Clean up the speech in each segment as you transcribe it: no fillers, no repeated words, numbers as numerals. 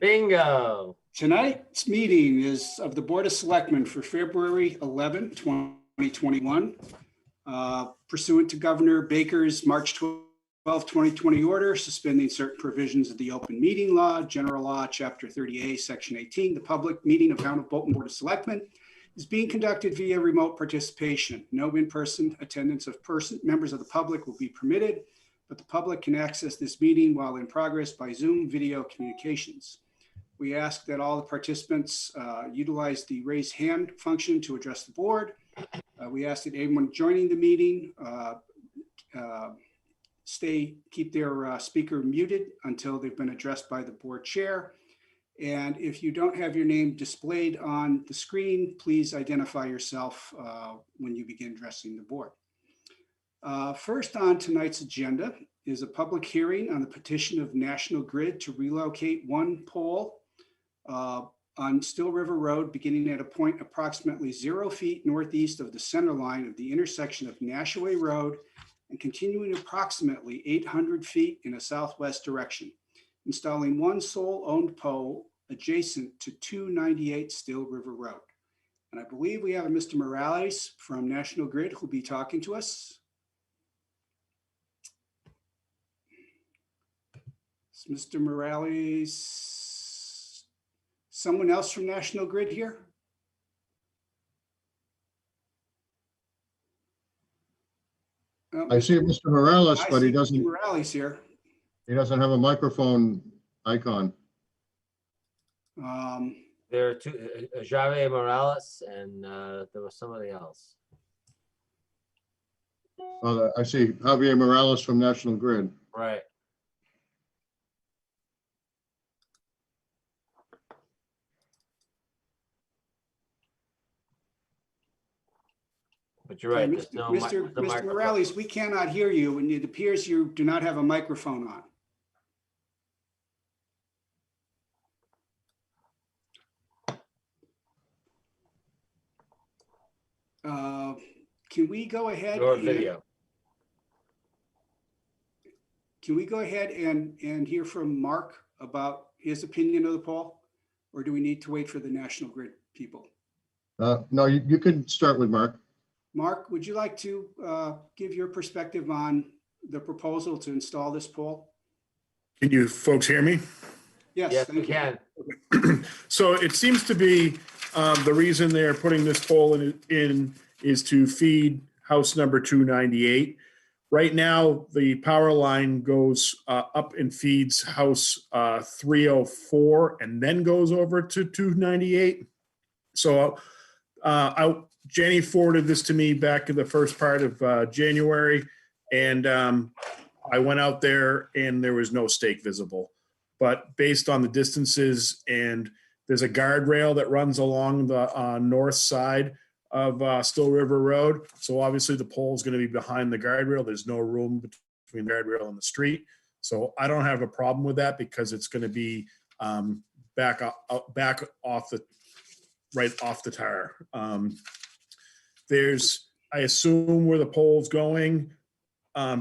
Bingo. Tonight's meeting is of the Board of Selectmen for February 11, 2021. Pursuant to Governor Baker's March 12, 2020 order, suspending certain provisions of the Open Meeting Law, General Law, Chapter 30A, Section 18, the public meeting of Town of Bolton Board of Selectmen is being conducted via remote participation. No in-person attendance of members of the public will be permitted, but the public can access this meeting while in progress by Zoom video communications. We ask that all the participants utilize the raise hand function to address the board. We ask that anyone joining the meeting keep their speaker muted until they've been addressed by the board chair. And if you don't have your name displayed on the screen, please identify yourself when you begin addressing the board. First on tonight's agenda is a public hearing on the petition of National Grid to relocate one pole on Still River Road, beginning at a point approximately 0 feet northeast of the center line of the intersection of Nashaway Road and continuing approximately 800 feet in a southwest direction, installing one sole owned pole adjacent to 298 Still River Road. And I believe we have a Mr. Morales from National Grid who'll be talking to us. Is Mr. Morales someone else from National Grid here? I see Mr. Morales, but he doesn't. Mr. Morales here. He doesn't have a microphone icon. There are two, Javier Morales, and there was somebody else. I see Javier Morales from National Grid. Right. But you're right. Mr. Morales, we cannot hear you, and it appears you do not have a microphone on. Can we go ahead? Your video. Can we go ahead and hear from Mark about his opinion of the poll, or do we need to wait for the National Grid people? No, you can start with Mark. Mark, would you like to give your perspective on the proposal to install this pole? Can you folks hear me? Yes, we can. So it seems to be the reason they're putting this pole in is to feed house number 298. Right now, the power line goes up and feeds house 304 and then goes over to 298. So Jenny forwarded this to me back in the first part of January, and I went out there and there was no stake visible. But based on the distances, and there's a guardrail that runs along the north side of Still River Road. So obviously the pole is going to be behind the guardrail. There's no room between the guardrail and the street. So I don't have a problem with that because it's going to be back off the tire. I assume where the pole's going,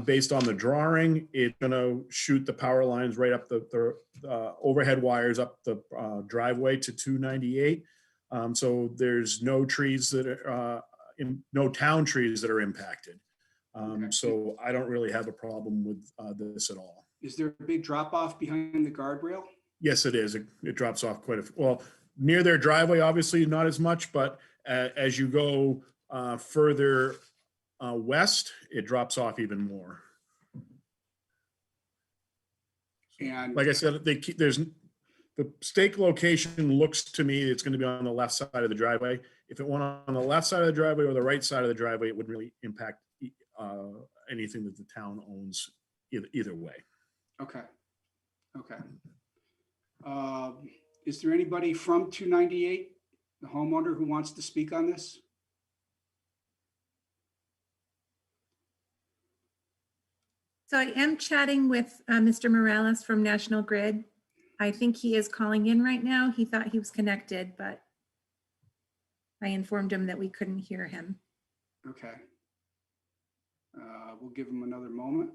based on the drawing, it's going to shoot the power lines right up the overhead wires up the driveway to 298. So there's no trees that are no town trees that are impacted. Okay. So I don't really have a problem with this at all. Is there a big drop off behind the guardrail? Yes, it is. It drops off well, near their driveway, obviously not as much, but as you go further west, it drops off even more. And like I said, the stake location looks to me it's going to be on the left side of the driveway. If it went on the left side of the driveway or the right side of the driveway, it wouldn't really impact anything that the town owns either way. Okay. Is there anybody from 298, the homeowner, who wants to speak on this? So I am chatting with Mr. Morales from National Grid. I think he is calling in right now. He thought he was connected, but I informed him that we couldn't hear him. Okay. We'll give him another moment.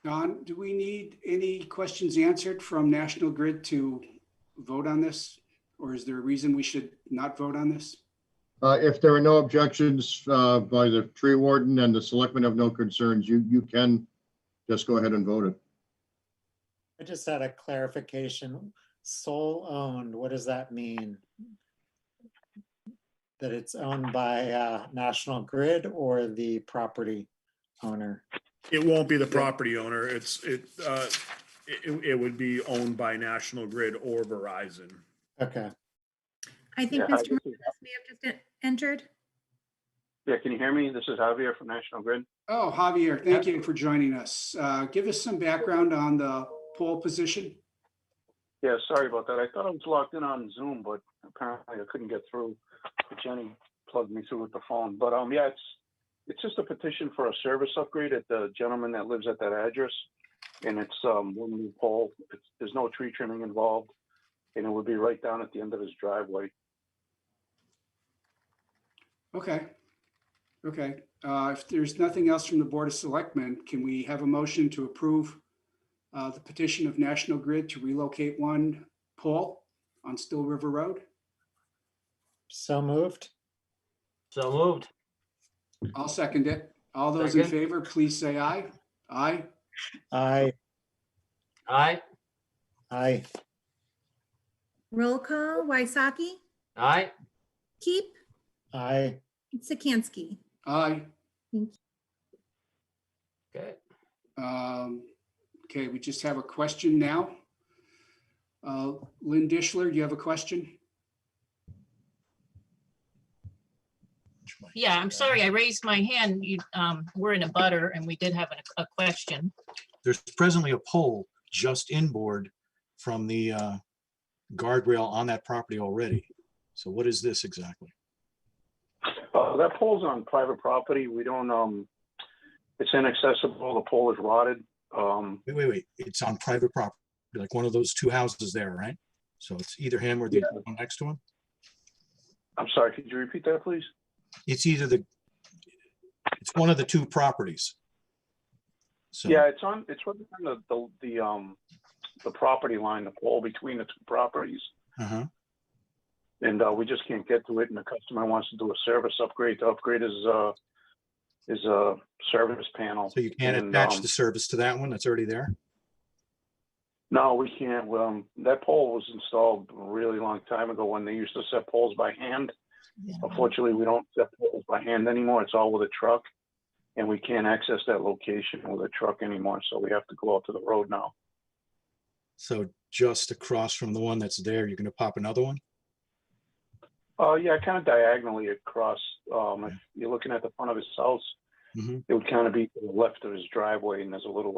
Don, do we need any questions answered from National Grid to vote on this? Or is there a reason we should not vote on this? If there are no objections by the tree warden and the selectmen have no concerns, you can just go ahead and vote it. I just had a clarification. Sole owned, what does that mean? That it's owned by National Grid or the property owner? It won't be the property owner. It would be owned by National Grid or Verizon. Okay. I think Yeah, Mr. Morales may have just entered. Yeah, can you hear me? This is Javier from National Grid. Oh, Javier, thank you for joining us. Give us some background on the poll position. Yeah, sorry about that. I thought I was logged in on Zoom, but apparently I couldn't get through. Jenny plugged me through with the phone. But yeah, it's just a petition for a service upgrade at the gentleman that lives at that address. And it's one new pole. There's no tree trimming involved. And it would be right down at the end of his driveway. Okay. Okay. If there's nothing else from the Board of Selectmen, can we have a motion to approve the petition of National Grid to relocate one pole on Still River Road? So moved. So moved. I'll second it. All those in Second. favor, please say aye. Aye. Aye. Aye. Aye. Roll call, Waisaki, Aye. Keep, Aye. Sikansky. Aye. Okay. Okay, we just have a question now. Lynn Dishler, do you have a question? Yeah, I'm sorry, I raised my hand. We're in a butter and we did have a question. There's presently a pole just inboard from the guardrail on that property already. So what is this exactly? That pole's on private property. We don't, it's inaccessible. The pole is rotted. Wait. It's on private property, like one of those two houses there, right? So it's either him or the one next to him? I'm sorry, could you repeat that, please? It's it's one of the two properties. So, Yeah, it's right on the property line, the pole between the two properties. uh-huh. And we just can't get to it. And the customer wants to do a service upgrade to upgrade his service panel. So you can't And, attach the service to that one that's already there? No, we can't. That pole was installed a really long time ago when they used to set poles by hand. Unfortunately, we don't set poles by hand anymore. It's all with a truck. And we can't access that location with a truck anymore. So we have to go out to the road now. So just across from the one that's there, you're going to pop another one? Yeah, kind of diagonally across. If you're looking at the front of his house, Mhm. it would kind of be to the left of his driveway, and there's a little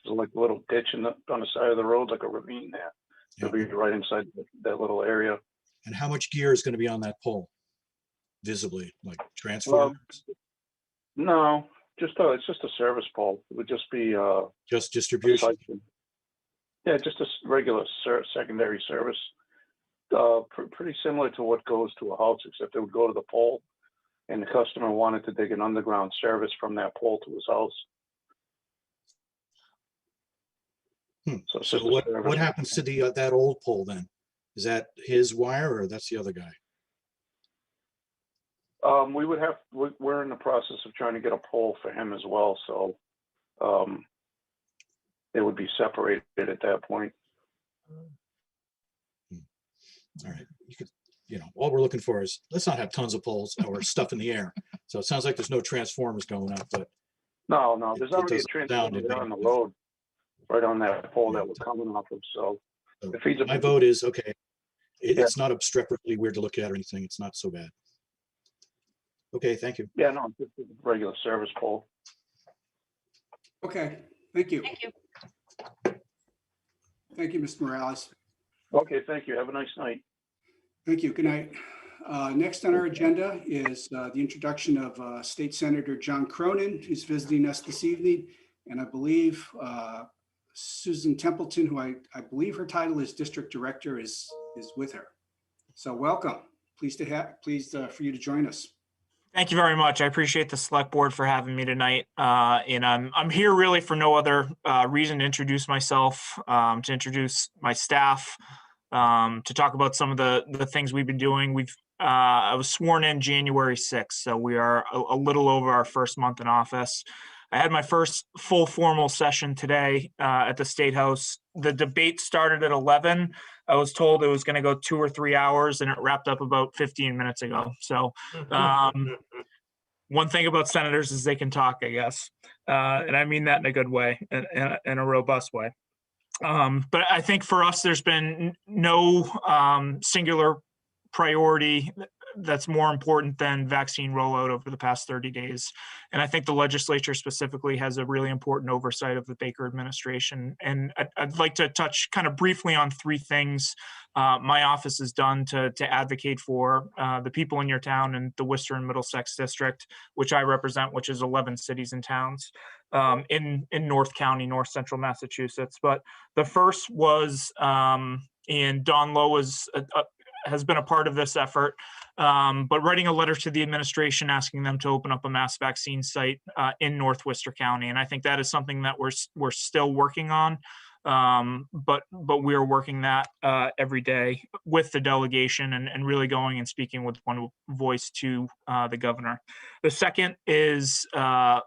like a little ditch on the side of the road, like a ravine there. Yeah. It'll be right inside that little area. And how much gear is going to be on that pole? Visibly, like transformers? No, it's just a service pole. It would just be Just distribution? yeah, just a regular secondary service. Pretty similar to what goes to a house, except it would go to the pole, and the customer wanted to dig an underground service from that pole to his house. So it's So just a what service. happens to that old pole then? Is that his wire or that's the other guy? We're in the process of trying to get a pole for him as well, so it would be separated at that point. All right, all we're looking for is, let's not have tons of poles or stuff in the air. So it sounds like there's no transformers going up, but No, there's It already a doesn't transformer sound there on the bad. road, right on that pole that we're coming off of, so. so If he's a- my vote is, okay, Yeah. it's not obstrepidly weird to look at or anything. It's not so bad. Okay, thank you. Yeah, no, it's just a regular service pole. Okay, thank you. Thank you. Thank you, Mr. Morales. Okay, thank you. Have a nice night. Thank you. Good night. Next on our agenda is the introduction of State Senator John Cronin, who's visiting us this evening. And I believe Susan Templeton, who I believe her title is District Director, is with her. So welcome. Pleased for you to join us. Thank you very much. I appreciate the select board for having me tonight. And I'm here really for no other reason to introduce myself, to introduce my staff, to talk about some of the things we've been doing. I was sworn in January 6th, so we are a little over our first month in office. I had my first full formal session today at the State House. The debate started at 11. I was told it was going to go 2 or 3 hours, and it wrapped up about 15 minutes ago. So one thing about senators is they can talk, I guess. And I mean that in a good way, in a robust way. But I think for us, there's been no singular priority that's more important than vaccine rollout over the past 30 days. And I think the legislature specifically has a really important oversight of the Baker administration. And I'd like to touch kind of briefly on 3 things my office has done to advocate for the people in your town and the Worcester and Middlesex district, which I represent, which is 11 cities and towns in North County, North Central Massachusetts. But the first was, and Don Lowe has been a part of this effort, but writing a letter to the administration asking them to open up a mass vaccine site in North Worcester County. And I think that is something that we're still working on, but we are working that every day with the delegation and really going and speaking with one voice to the governor. The second is I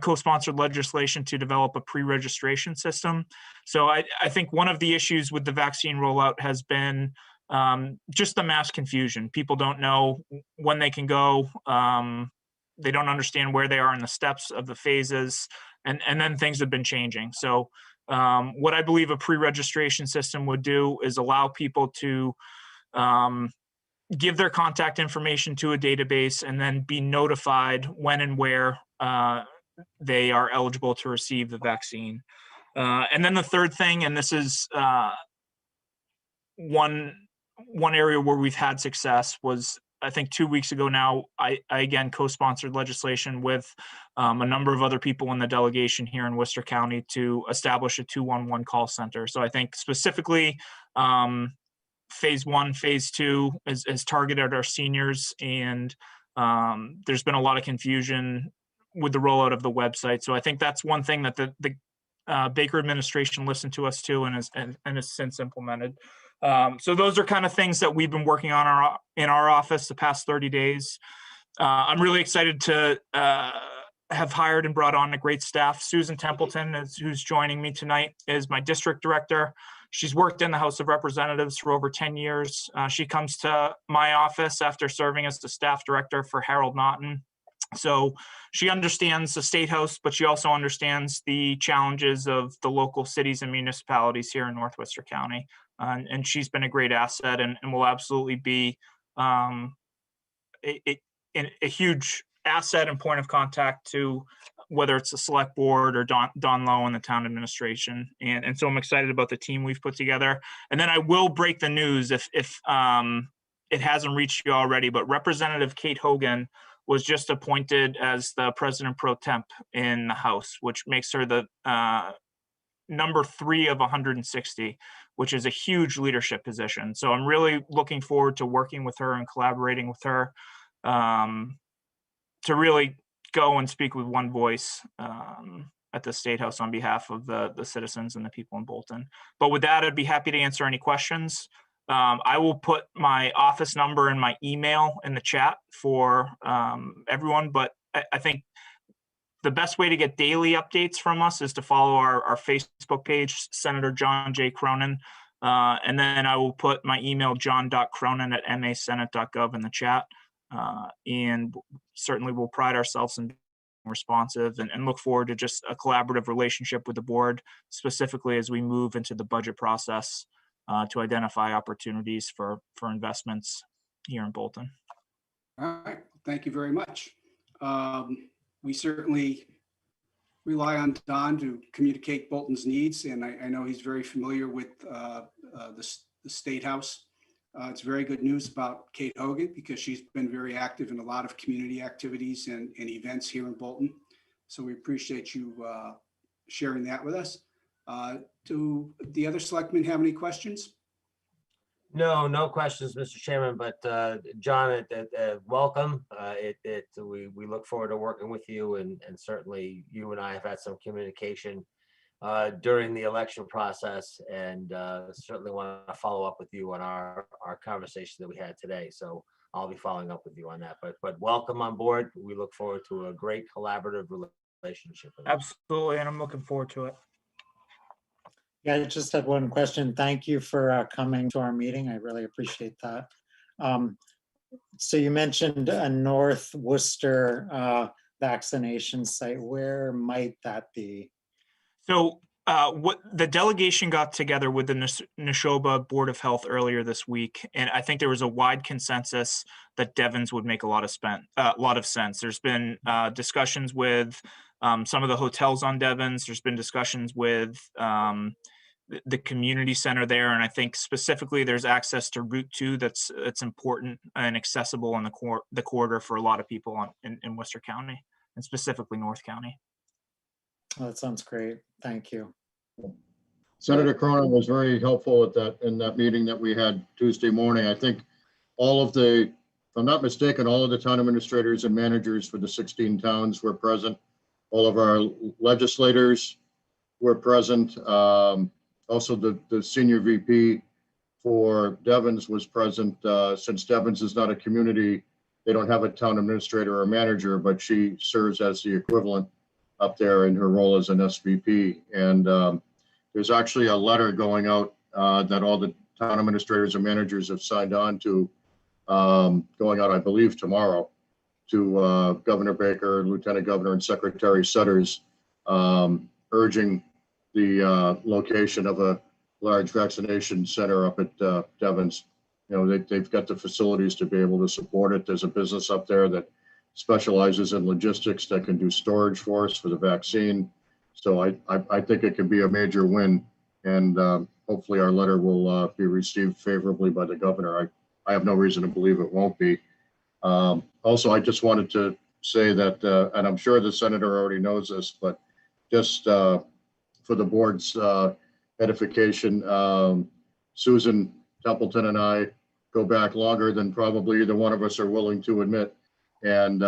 co-sponsored legislation to develop a pre-registration system. So I think one of the issues with the vaccine rollout has been just the mass confusion. People don't know when they can go. They don't understand where they are in the steps of the phases, and then things have been changing. So what I believe a pre-registration system would do is allow people to give their contact information to a database and then be notified when and where they are eligible to receive the vaccine. And then the third thing, and this is one area where we've had success, was I think 2 weeks ago now, I again co-sponsored legislation with a number of other people in the delegation here in Worcester County to establish a 211 call center. So I think specifically phase 1, phase 2 is targeted our seniors, and there's been a lot of confusion with the rollout of the website. So I think that's one thing that the Baker administration listened to us to and has since implemented. So those are kind of things that we've been working on in our office the past 30 days. I'm really excited to have hired and brought on a great staff. Susan Templeton, who's joining me tonight, is my district director. She's worked in the House of Representatives for over 10 years. She comes to my office after serving as the staff director for Harold Naughton. So she understands the State House, but she also understands the challenges of the local cities and municipalities here in North Worcester County. And she's been a great asset and will absolutely be a huge asset and point of contact to whether it's the select board or Don Lowe and the town administration. And so I'm excited about the team we've put together. And then I will break the news if it hasn't reached you already, but Representative Kate Hogan was just appointed as the president pro temp in the House, which makes her the number 3 of 160, which is a huge leadership position. So I'm really looking forward to working with her and collaborating with her to really go and speak with one voice at the State House on behalf of the citizens and the people in Bolton. But with that, I'd be happy to answer any questions. I will put my office number and my email in the chat for everyone, but I think the best way to get daily updates from us is to follow our Facebook page, Senator John J. Cronin. And then I will put my email, john.cronin@masenate.gov in the chat. And certainly we'll pride ourselves in being responsive and look forward to just a collaborative relationship with the board, specifically as we move into the budget process to identify opportunities for investments here in Bolton. All right, thank you very much. We certainly rely on Don to communicate Bolton's needs, and I know he's very familiar with the State House. It's very good news about Kate Hogan because she's been very active in a lot of community activities and events here in Bolton. So we appreciate you sharing that with us. Do the other selectmen have any questions? No questions, Mr. Chairman, but John, welcome. We look forward to working with you, and certainly you and I have had some communication during the election process, and certainly want to follow up with you on our conversation that we had today. So I'll be following up with you on that, but welcome on board. We look forward to a great collaborative relationship. Absolutely, and I'm looking forward to it. Yeah, I just had one question. Thank you for coming to our meeting. I really appreciate that. So you mentioned a North Worcester vaccination site. Where might that be? So what the delegation got together with the Neshoba Board of Health earlier this week, and I think there was a wide consensus that Devon's would make a lot of sense. There's been discussions with some of the hotels on Devon's. There's been discussions with the community center there, and I think specifically there's access to Route 2 that's important and accessible in the corridor for a lot of people in Worcester County, and specifically North County. Oh, that sounds great. Thank you. Senator Cronin was very helpful in that meeting that we had Tuesday morning. I think if I'm not mistaken, all of the town administrators and managers for the 16 towns were present. All of our legislators were present. Also, the senior VP for Devon's was present. Since Devon's is not a community, they don't have a town administrator or manager, but she serves as the equivalent up there in her role as an SVP. And there's actually a letter going out that all the town administrators and managers have signed on to, going out, I believe, tomorrow, to Governor Baker, Lieutenant Governor, and Secretary Sutters, urging the location of a large vaccination center up at Devon's. You know, they've got the facilities to be able to support it. There's a business up there that specializes in logistics that can do storage for us for the vaccine. So I think it can be a major win, and hopefully our letter will be received favorably by the governor. I have no reason to believe it won't be. Also, I just wanted to say that, and I'm sure the senator already knows this, but just for the board's edification, Susan Templeton and I go back longer than probably either one of us are willing to admit. And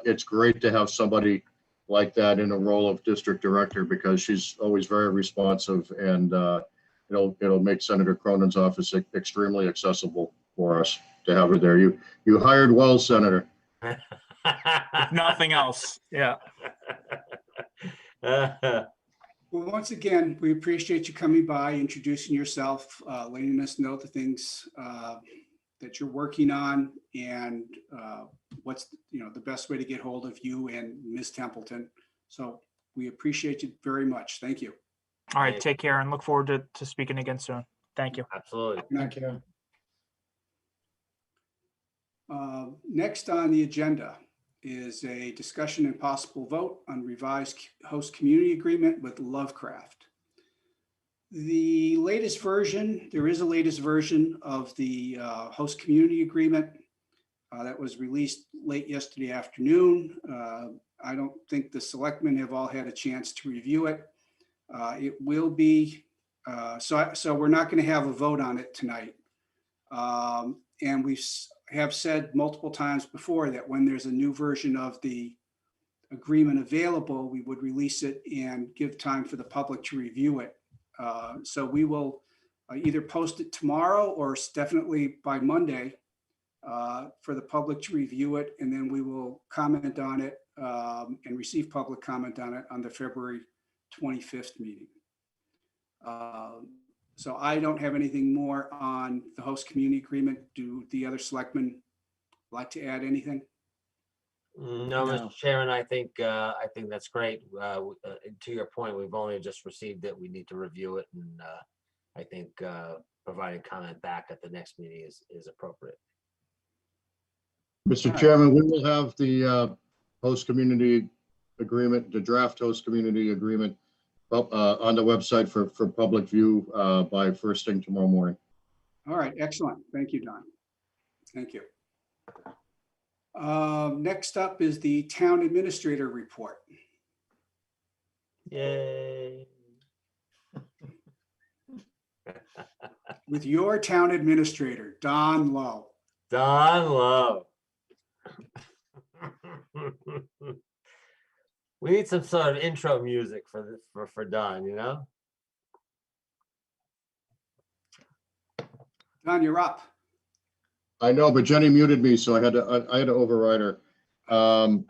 it's great to have somebody like that in a role of district director, because she's always very responsive, and it'll make Senator Cronin's office extremely accessible for us to have her there. You hired well, Senator. If nothing else, yeah. Well, once again, we appreciate you coming by, introducing yourself, letting us know the things that you're working on, and what's the best way to get hold of you and Ms. Templeton. So we appreciate you very much. Thank you. All right, take care, and look forward to speaking again soon. Thank you. Absolutely. Thank you. Next on the agenda is a discussion and possible vote on revised host community agreement with Lovecraft. The latest version, there is a latest version of the host community agreement that was released late yesterday afternoon. I don't think the selectmen have all had a chance to review it. It will be, so we're not going to have a vote on it tonight. And we have said multiple times before that when there's a new version of the agreement available, we would release it and give time for the public to review it. So we will either post it tomorrow or definitely by Monday for the public to review it, and then we will comment on it and receive public comment on it on the February 25th meeting. So I don't have anything more on the host community agreement. Do the other selectmen like to add anything? No, Mr. Chairman, I think that's great. To your point, we've only just received it. We need to review it, and I think providing comment back at the next meeting is appropriate. Mr. Chairman, we will have the host community agreement, the draft host community agreement on the website for public view by first thing tomorrow morning. All right, excellent. Thank you, Don. Thank you. Next up is the town administrator report. Yay. with your town administrator, Don Lowe. Don Lowe. We need some sort of intro music for this, for Don, you know? Don, you're up. I know, but Jenny muted me, so I had to override her. First,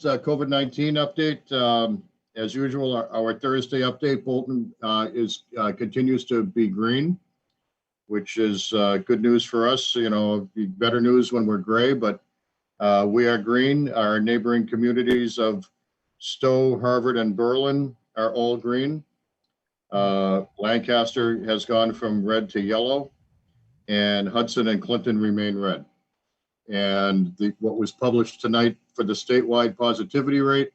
COVID-19 update. As usual, our Thursday update, Bolton continues to be green, which is good news for us. You know, better news when we're gray, but we are green. Our neighboring communities of Stowe, Harvard, and Berlin are all green. Lancaster has gone from red to yellow, and Hudson and Clinton remain red. And what was published tonight for the statewide positivity rate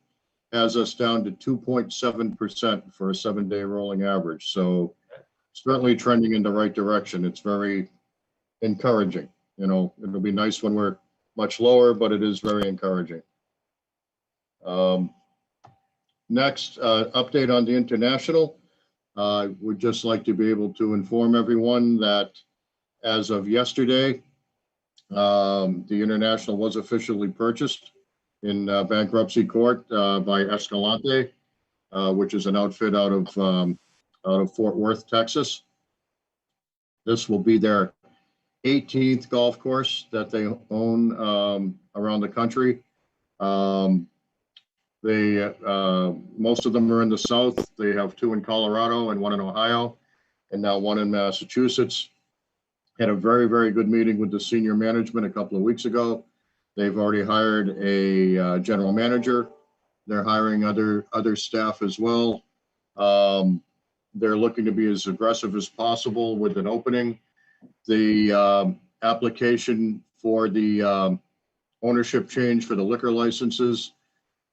has us down to 2.7% for a 7-day rolling average. So certainly trending in the right direction. It's very encouraging. You know, it'll be nice when we're much lower, but it is very encouraging. Next, update on the international. Would just like to be able to inform everyone that as of yesterday, the international was officially purchased in bankruptcy court by Escalante, which is an outfit out of Fort Worth, Texas. This will be their 18th golf course that they own around the country. Most of them are in the South. They have 2 in Colorado and 1 in Ohio, and now 1 in Massachusetts. Had a very, very good meeting with the senior management a couple of weeks ago. They've already hired a general manager. They're hiring other staff as well. They're looking to be as aggressive as possible with an opening. The application for the ownership change for the liquor licenses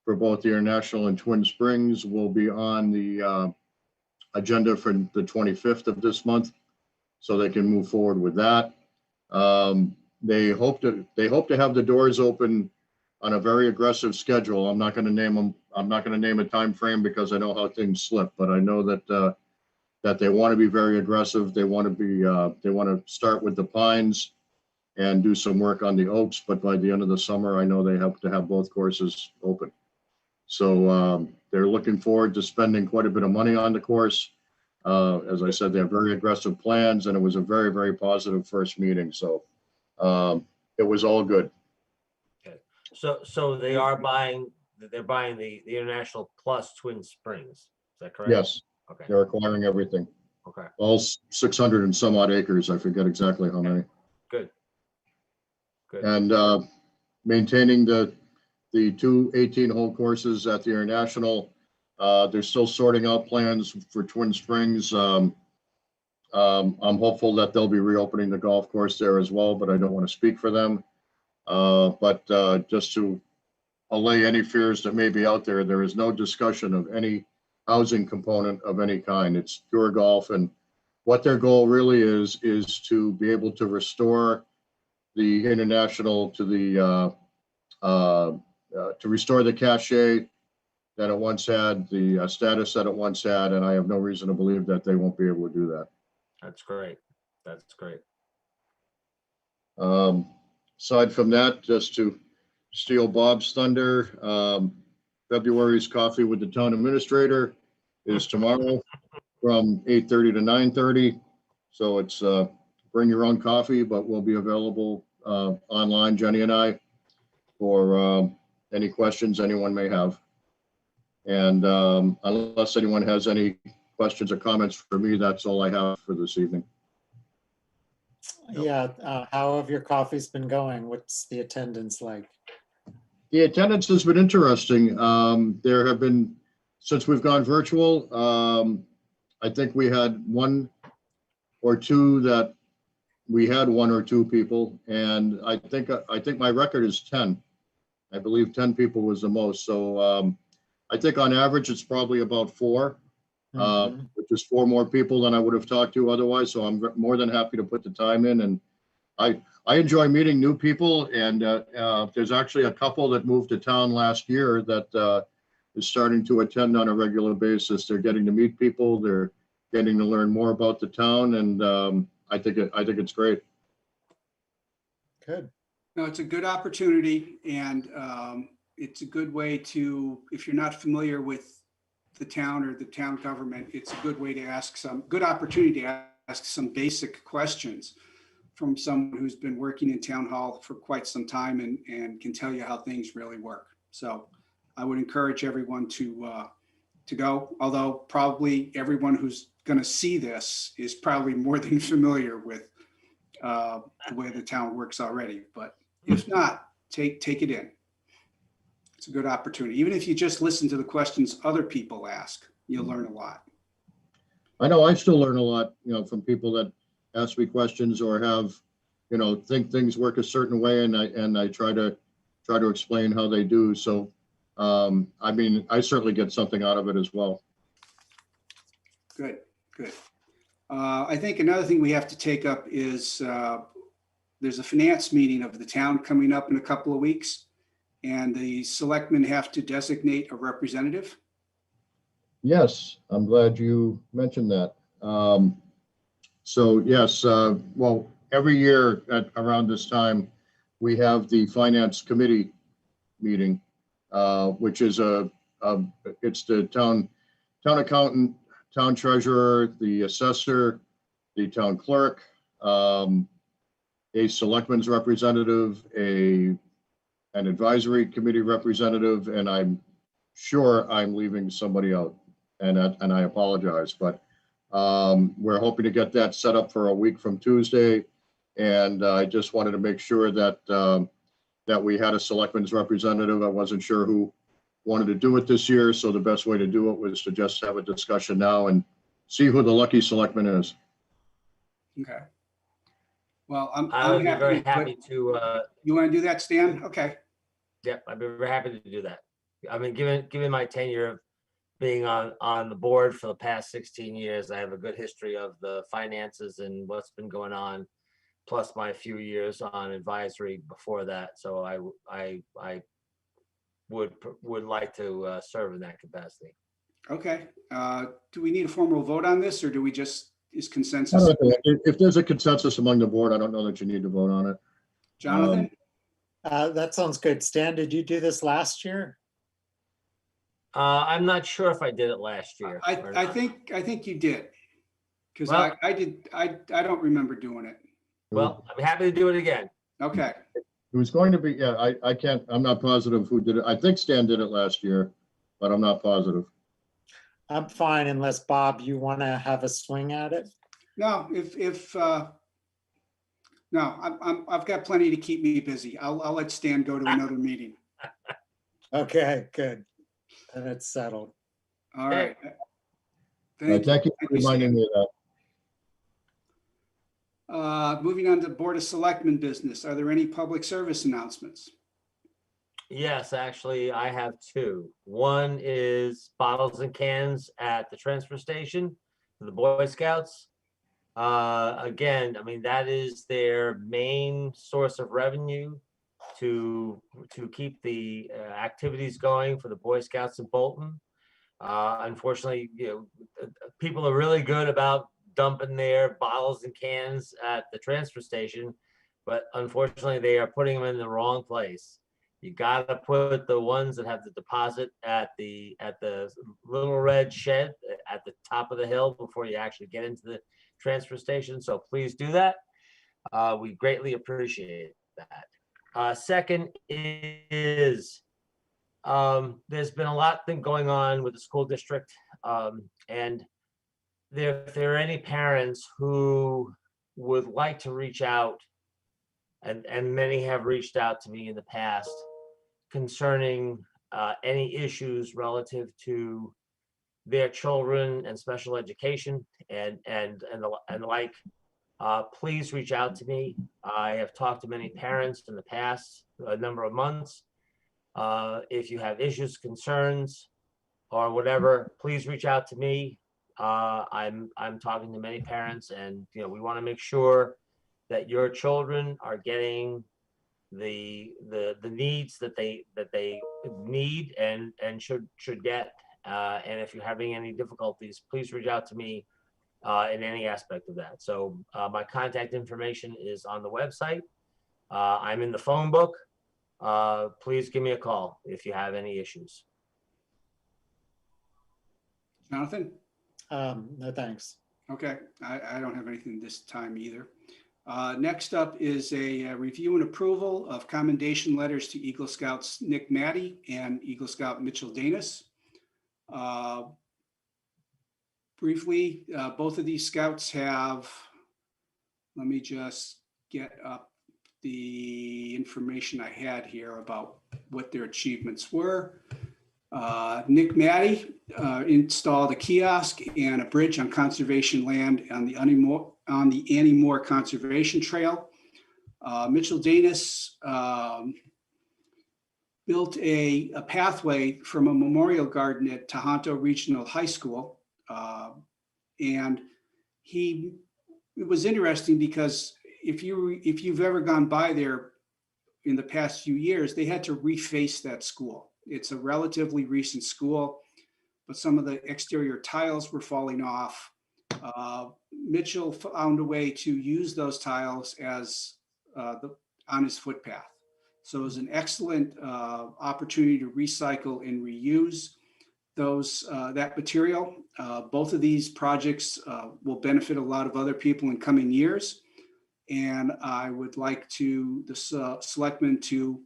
for both the International and Twin Springs will be on the agenda for the 25th of this month, so they can move forward with that. They hope to have the doors open on a very aggressive schedule. I'm not going to name them. I'm not going to name a time frame because I know how things slip, but I know that that they want to be very aggressive. They want to start with the pines and do some work on the oaks, but by the end of the summer, I know they have to have both courses open. So they're looking forward to spending quite a bit of money on the course. As I said, they have very aggressive plans, and it was a very, very positive first meeting. So it was all good. Okay. So they're buying the International plus Twin Springs. Is that correct? Yes, Okay. they're acquiring everything. Okay. All 600 and some odd acres. I forget exactly how many. Good. Good. And maintaining the 2 18-hole courses at the International. They're still sorting out plans for Twin Springs. I'm hopeful that they'll be reopening the golf course there as well, but I don't want to speak for them. But just to allay any fears that may be out there, there is no discussion of any housing component of any kind. It's pure golf, and what their goal really is to be able to restore the International to the to restore the cachet that it once had, the status that it once had, and I have no reason to believe that they won't be able to do that. That's great. That's great. Aside from that, just to steal Bob's thunder, February's coffee with the town administrator is tomorrow from 8:30 to 9:30. So it's bring your own coffee, but we'll be available online, Jenny and I, for any questions anyone may have. And unless anyone has any questions or comments for me, that's all I have for this evening. Yeah, how have your coffees been going? What's the attendance like? The attendance has been interesting. There have been, since we've gone virtual, I think we had 1 or 2 that we had 1 or 2 people, and I think my record is 10. I believe 10 people was the most. So I think on average it's probably about 4, which is 4 more people than I would have talked to otherwise. So I'm more than happy to put the time in, and I enjoy meeting new people. And there's actually a couple that moved to town last year that is starting to attend on a regular basis. They're getting to meet people. They're getting to learn more about the town, and I think it's great. Good. No, it's a good opportunity, and it's a good way to, if you're not familiar with the town or the town government, it's a good way to good opportunity to ask some basic questions from someone who's been working in town hall for quite some time and can tell you how things really work. So I would encourage everyone to go, although probably everyone who's going to see this is probably more than familiar with the way the town works already. But if not, take it in. It's a good opportunity. Even if you just listen to the questions other people ask, you'll learn a lot. I know I still learn a lot, from people that ask me questions or have, think things work a certain way, and I try to explain how they do. So, I certainly get something out of it as well. Good. I think another thing we have to take up is there's a finance meeting of the town coming up in a couple of weeks, and the selectmen have to designate a representative. Yes, I'm glad you mentioned that. So yes, well, every year around this time, we have the finance committee meeting, which is it's the town accountant, town treasurer, the assessor, the town clerk, a selectmen's representative, an advisory committee representative, and I'm sure I'm leaving somebody out, and I apologize, but we're hoping to get that set up for a week from Tuesday. And I just wanted to make sure that that we had a selectmen's representative. I wasn't sure who wanted to do it this year, so the best way to do it was to just have a discussion now and see who the lucky selectman is. Okay. Well, I'm I would be very happy to. You want to do that, Stan? Okay. Yep, I'd be very happy to do that. I mean, given my tenure of being on the board for the past 16 years, I have a good history of the finances and what's been going on, plus my few years on advisory before that. So I would like to serve in that capacity. Okay. Do we need a formal vote on this, or do we just, is I consensus? don't know, if there's a consensus among the board, I don't know that you need to vote on it. Jonathan? That sounds good. Stan, did you do this last year? I'm not sure if I did it last year. or I not. think you did. Because Well- I don't remember doing it. Well, I'm happy to do it again. Okay. It was going to be, yeah, I'm not positive who did it. I think Stan did it last year, but I'm not positive. I'm fine unless, Bob, you want to have a swing at it? No, no, I've got plenty to keep me busy. I'll let Stan go to another meeting. Okay, good. Then it's settled. All right. Thank you for reminding me of that. Moving on to Board of Selectmen business. Are there any public service announcements? Yes, actually, I have two. One is bottles and cans at the transfer station for the Boy Scouts. Again, I mean, that is their main source of revenue to keep the activities going for the Boy Scouts in Bolton. Unfortunately, people are really good about dumping their bottles and cans at the transfer station, but unfortunately, they are putting them in the wrong place. You gotta put the ones that have the deposit at the little red shed at the top of the hill before you actually get into the transfer station. So please do that. We greatly appreciate that. Second is there's been a lot going on with the school district, and if there are any parents who would like to reach out, and many have reached out to me in the past concerning any issues relative to their children and special education and the like, please reach out to me. I have talked to many parents in the past number of months. If you have issues, concerns, or whatever, please reach out to me. I'm talking to many parents, and we want to make sure that your children are getting the needs that they need and should get. And if you're having any difficulties, please reach out to me in any aspect of that. So my contact information is on the website. I'm in the phone book. Please give me a call if you have any issues. Jonathan? No, thanks. Okay, I don't have anything this time either. Next up is a review and approval of commendation letters to Eagle Scouts Nick Matty and Eagle Scout Mitchell Danis. Briefly, both of these scouts have, let me just get up the information I had here about what their achievements were. Nick Matty installed a kiosk and a bridge on conservation land on the Annie Moore Conservation Trail. Mitchell Danis built a pathway from a memorial garden at Tohoto Regional High School. And it was interesting because if you've ever gone by there in the past few years, they had to reface that school. It's a relatively recent school, but some of the exterior tiles were falling off. Mitchell found a way to use those tiles as on his footpath. So it was an excellent opportunity to recycle and reuse that material. Both of these projects will benefit a lot of other people in coming years. And I would like the selectmen to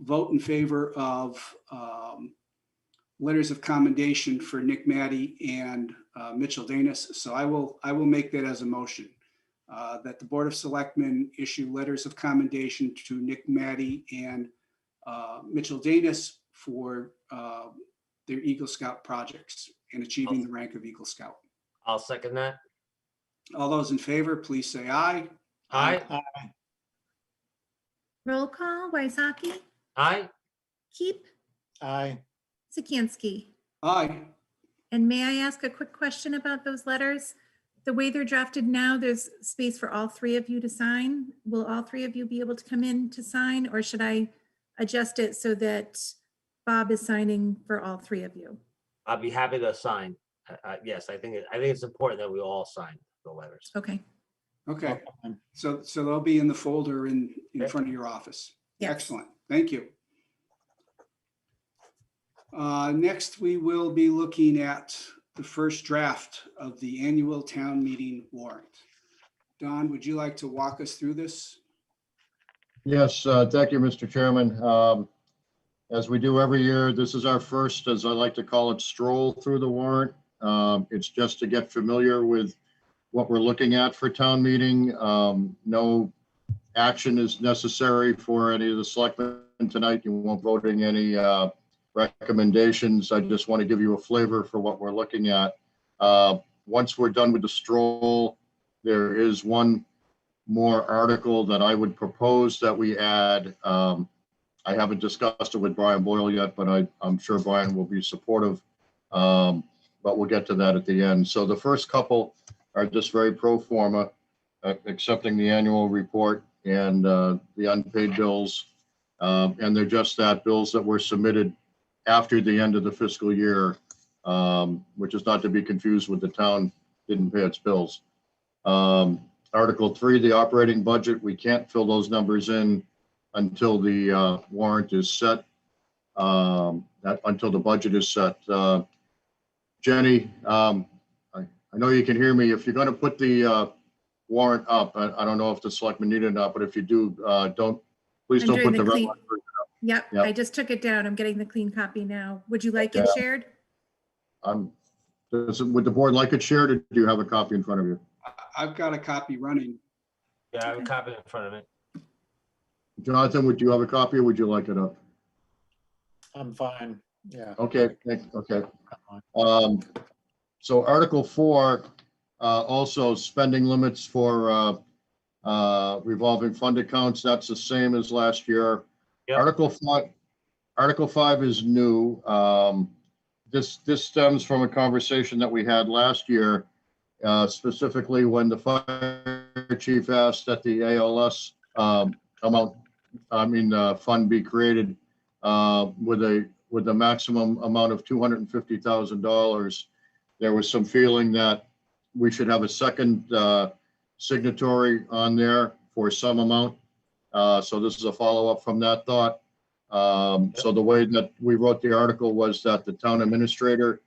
vote in favor of letters of commendation for Nick Matty and Mitchell Danis. So I will make that as a motion, that the Board of Selectmen issue letters of commendation to Nick Matty and Mitchell Danis for their Eagle Scout projects and achieving the rank of Eagle Scout. I'll second that. All those in favor, please say aye. Aye. Roll call, Wysocki, Aye. Keep, Aye. Sikansky. Aye. And may I ask a quick question about those letters? The way they're drafted now, there's space for all three of you to sign. Will all three of you be able to come in to sign, or should I adjust it so that Bob is signing for all three of you? I'll be happy to sign. Yes, I think it's important that we all sign the letters. Okay. Okay. So they'll be in the folder in Okay. front of your office. Yes. Excellent. Thank you. Next, we will be looking at the first draft of the annual town meeting warrant. Don, would you like to walk us through this? Yes, thank you, Mr. Chairman. As we do every year, this is our first, as I like to call it, stroll through the warrant. It's just to get familiar with what we're looking at for town meeting. No action is necessary for any of the selectmen tonight. You won't voting any recommendations. I just want to give you a flavor for what we're looking at. Once we're done with the stroll, there is one more article that I would propose that we add. I haven't discussed it with Brian Boyle yet, but I'm sure Brian will be supportive. But we'll get to that at the end. So the first couple are just very pro forma, accepting the annual report and the unpaid bills. And they're just that, bills that were submitted after the end of the fiscal year, which is not to be confused with the town didn't pay its bills. Article 3, the operating budget, we can't fill those numbers in until the warrant is set, until the budget is set. Jenny, I know you can hear me. If you're going to put the warrant up, I don't know if the selectmen need it or not, but if you do, please I'm don't doing put the the red clean- line version up. Yep, Yep. I just took it down. I'm getting the clean copy now. Would you like it shared? Would the board like it shared, or do you have a copy in front of you? I've got a copy running. Yeah, I have a copy in front of me. Jonathan, would you have a copy, or would you like it up? I'm fine. Yeah. Okay, okay. So Article 4, also spending limits for revolving fund accounts. That's the same as last year. Yep. Article 5 is new. This stems from a conversation that we had last year, specifically when the fire chief asked that the ALS fund be created with a maximum amount of $250,000. There was some feeling that we should have a second signatory on there for some amount. So this is a follow-up from that thought. So the way that we wrote the article was that the town administrator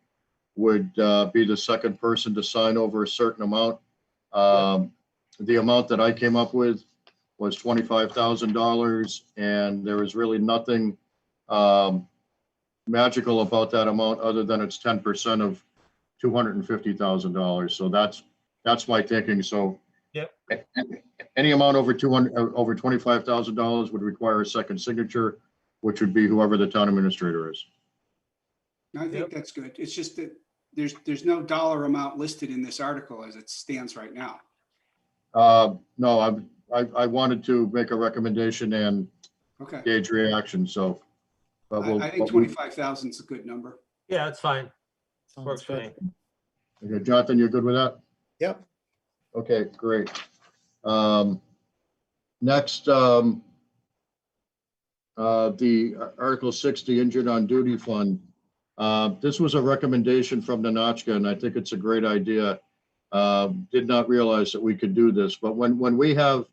would be the second person to sign over a certain amount. The amount that I came up with was $25,000, and there is really nothing magical about that amount other than it's 10% of $250,000. So that's my thinking. So Yep. Any amount over $25,000 would require a second signature, which would be whoever the town administrator is. I think that's good. It's just that there's no dollar amount listed in this article as it stands right now. No, I wanted to make a recommendation and Okay. gauge reaction, so. But I think 25,000 is a good number. Yeah, that's fine. Sounds Works for good. me. Okay, Jonathan, you're good with that? Yep. Okay, great. Next, the Article 60 Injured on Duty Fund. This was a recommendation from Nanachka, and I think it's a great idea. Did not realize that we could do this, but when we have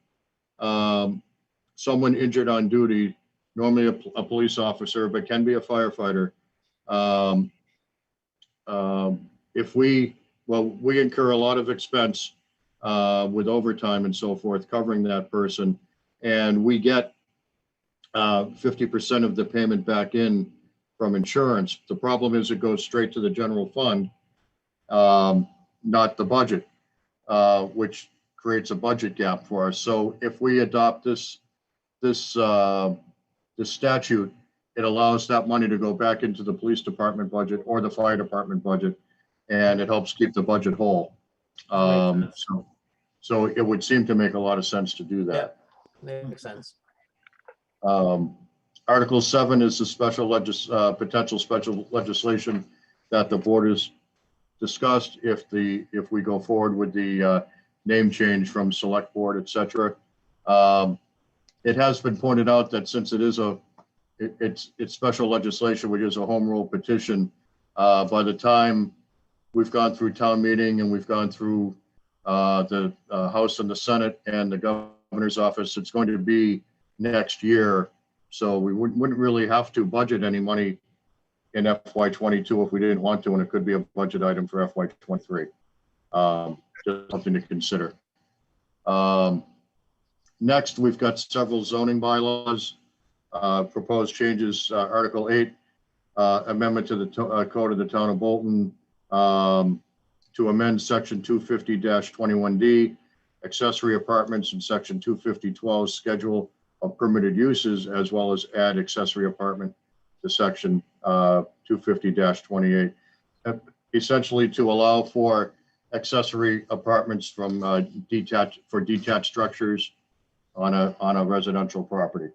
someone injured on duty, normally a police officer, but can be a firefighter. We incur a lot of expense with overtime and so forth, covering that person, and we get 50% of the payment back in from insurance. The problem is it goes straight to the general fund, not the budget, which creates a budget gap for us. So if we adopt this statute, it allows that money to go back into the police department budget or the fire department budget, and it helps keep the budget whole. So it would seem to make a lot of sense to do that. Yeah, makes sense. Article 7 is the potential special legislation that the board has discussed if we go forward with the name change from select board, et cetera. It has been pointed out that since it's special legislation, which is a home rule petition, by the time we've gone through town meeting and we've gone through the House and the Senate and the governor's office, it's going to be next year. So we wouldn't really have to budget any money in FY22 if we didn't want to, and it could be a budget item for FY23. Just something to consider. Next, we've got several zoning bylaws, proposed changes, Article 8, amendment to the Code of the Town of Bolton to amend Section 250-21D, accessory apartments, and Section 250-12 schedule of permitted uses, as well as add accessory apartment to Section 250-28, essentially to allow for accessory apartments from detached structures on a residential property.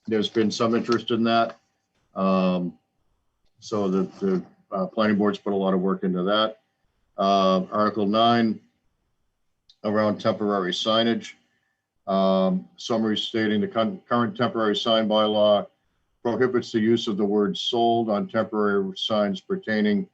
There's been some interest in that. So the planning board's put a lot of work into that. Article 9, around temporary signage. Summary stating the current temporary sign bylaw prohibits the use of the word sold on temporary signs pertaining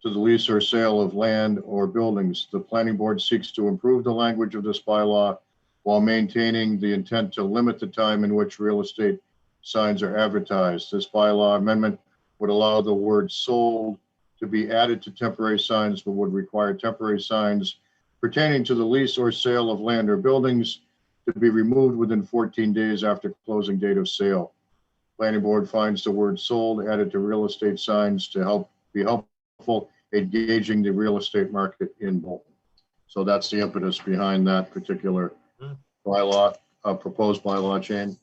to the lease or sale of land or buildings. The planning board seeks to improve the language of this bylaw while maintaining the intent to limit the time in which real estate signs are advertised. This bylaw amendment would allow the word sold to be added to temporary signs, but would require temporary signs pertaining to the lease or sale of land or buildings to be removed within 14 days after closing date of sale. Planning board finds the word sold added to real estate signs to be helpful in gauging the real estate market in Bolton. So that's the impetus behind that particular bylaw, proposed bylaw change.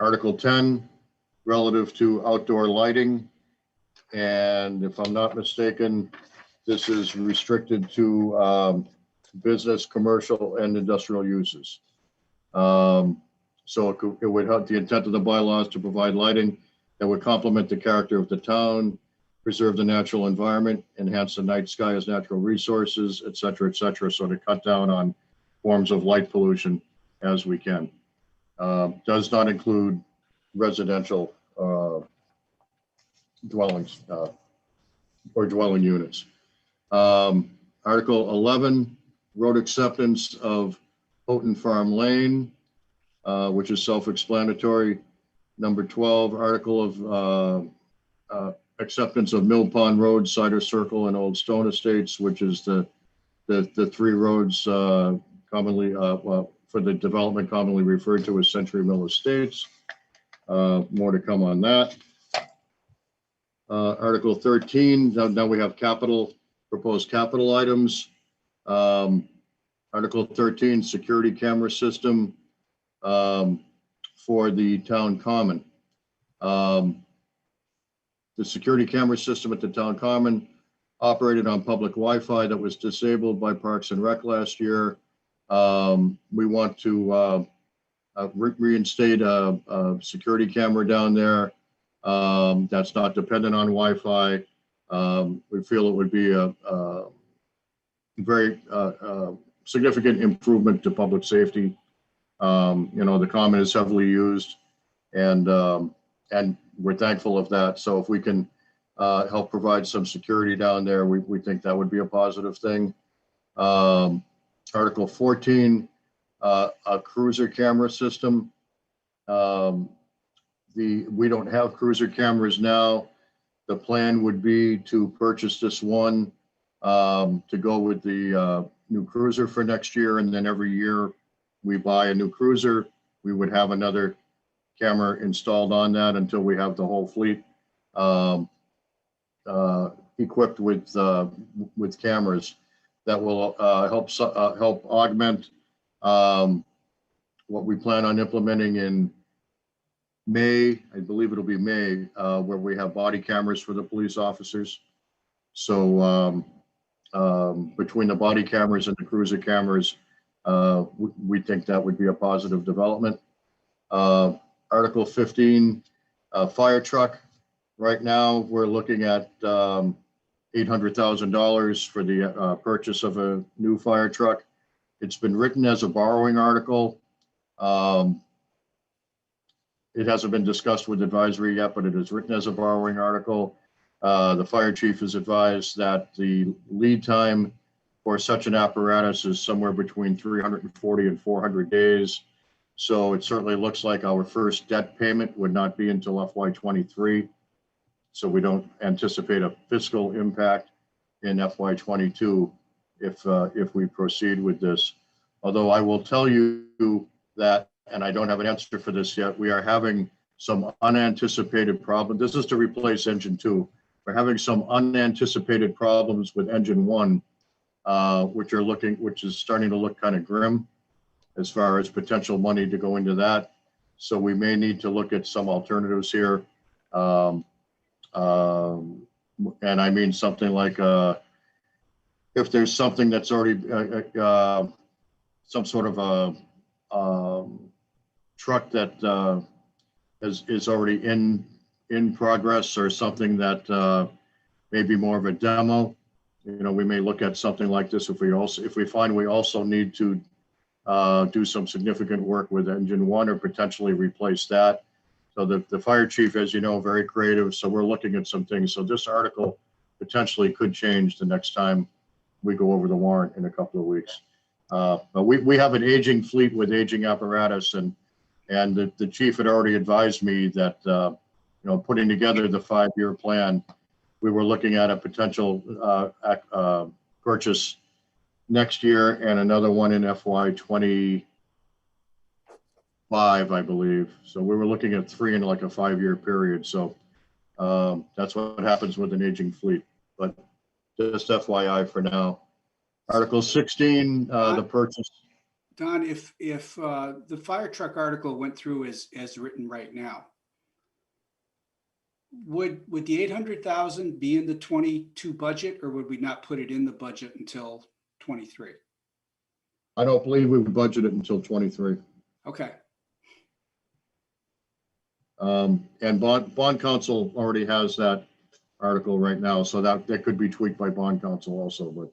Article 10, relative to outdoor lighting. And if I'm not mistaken, this is restricted to business, commercial, and industrial uses. So it would have the intent of the bylaws to provide lighting that would complement the character of the town, preserve the natural environment, enhance the night sky as natural resources, et cetera, et cetera. So to cut down on forms of light pollution as we can. Does not include residential dwellings, or dwelling units. Article 11, road acceptance of Houghton Farm Lane, which is self-explanatory. Number 12, article of acceptance of Mill Pond Road, Cider Circle, and Old Stone Estates, which is the three roads commonly for the development commonly referred to as Century Mill Estates. More to come on that. Article 13, now we have proposed capital items. Article 13, security camera system for the town common. The security camera system at the town common operated on public Wi-Fi that was disabled by Parks and Rec last year. We want to reinstate a security camera down there that's not dependent on Wi-Fi. We feel it would be a very significant improvement to public safety. The common is heavily used, and we're thankful of that. So if we can help provide some security down there, we think that would be a positive thing. Article 14, a cruiser camera system. We don't have cruiser cameras now. The plan would be to purchase this one to go with the new cruiser for next year, and then every year we buy a new cruiser, we would have another camera installed on that until we have the whole fleet equipped with cameras that will help augment what we plan on implementing in May. I believe it'll be May, where we have body cameras for the police officers. So between the body cameras and the cruiser cameras, we think that would be a positive development. Article 15, fire truck. Right now, we're looking at $800,000 for the purchase of a new fire truck. It's been written as a borrowing article. It hasn't been discussed with advisory yet, but it is written as a borrowing article. The fire chief has advised that the lead time for such an apparatus is somewhere between 340 and 400 days. So it certainly looks like our first debt payment would not be until FY23. So we don't anticipate a fiscal impact in FY22 if we proceed with this. Although I will tell you that, and I don't have an answer for this yet, we are having some unanticipated problems. This is to replace engine 2. We're having some unanticipated problems with engine 1, which is starting to look kind of grim as far as potential money to go into that. So we may need to look at some alternatives here. And I mean something like if there's something that's already some sort of a truck that is already in progress, or something that may be more of a demo. We may look at something like this if we find we also need to do some significant work with engine 1 or potentially replace that. So the fire chief, as you know, very creative. So we're looking at some things. So this article potentially could change the next time we go over the warrant in a couple of weeks. But we have an aging fleet with aging apparatus, and the chief had already advised me that putting together the 5-year plan, we were looking at a potential purchase next year and another one in FY25, I believe. So we were looking at 3 in like a 5-year period. So that's what happens with an aging fleet. But just FYI for now. Article 16, the purchase. Don, if the fire truck article went through as written right now, would the 800,000 be in the 22 budget, or would we not put it in the budget until 23? I don't believe we would budget it until 23. Okay. And bond council already has that article right now, so that could be tweaked by bond council also.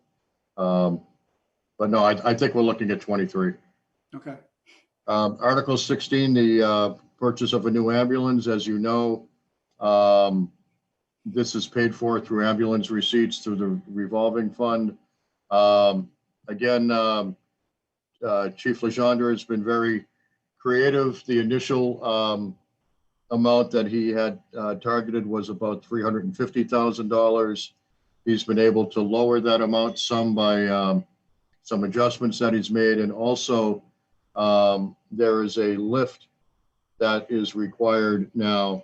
But no, I think we're looking at 23. Okay. Article 16, the purchase of a new ambulance. As you know, This is paid for through ambulance receipts through the revolving fund. Again, Chief Legendre has been very creative. The initial amount that he had targeted was about $350,000. He's been able to lower that amount some by some adjustments that he's made. And also there is a lift that is required now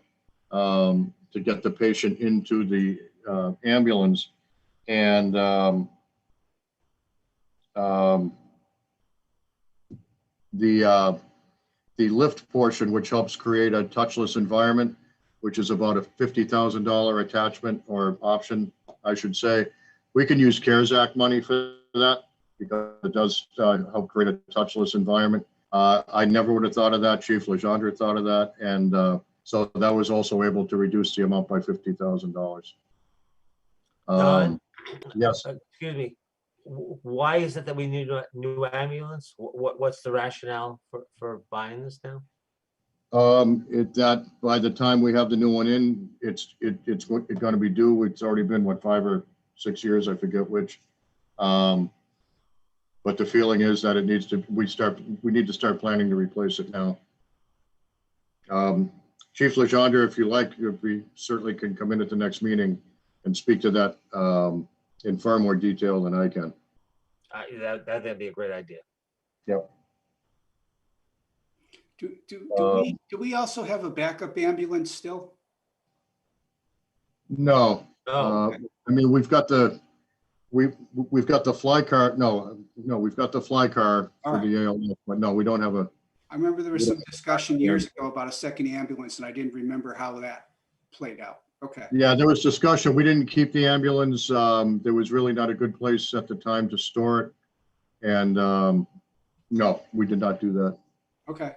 to get the patient into the ambulance. And the lift portion, which helps create a touchless environment, which is about a $50,000 attachment or option, I should say. We can use CARES Act money for that because it does help create a touchless environment. I never would have thought of that. Chief Legendre thought of that. And so that was also able to reduce the amount by $50,000. Yes. Excuse me. Why is it that we need a new ambulance? What's the rationale for buying this now? That by the time we have the new one in, it's going to be due. It's already been, what, 5 or 6 years, I forget which. But the feeling is that it needs to, we need to start planning to replace it now. Chief Legendre, if you like, we certainly can come in at the next meeting and speak to that in far more detail than I can. That'd be a great idea. Yep. Do we also have a backup ambulance still? No. Oh, I mean, we've got the fly car. No, we've got the fly car for the ALF, but no, we don't have a. I remember there was some discussion years ago about a second ambulance, and I didn't remember how that played out. Okay. Yeah, there was discussion. We didn't keep the ambulance. There was really not a good place at the time to store it. And no, we did not do that. Okay.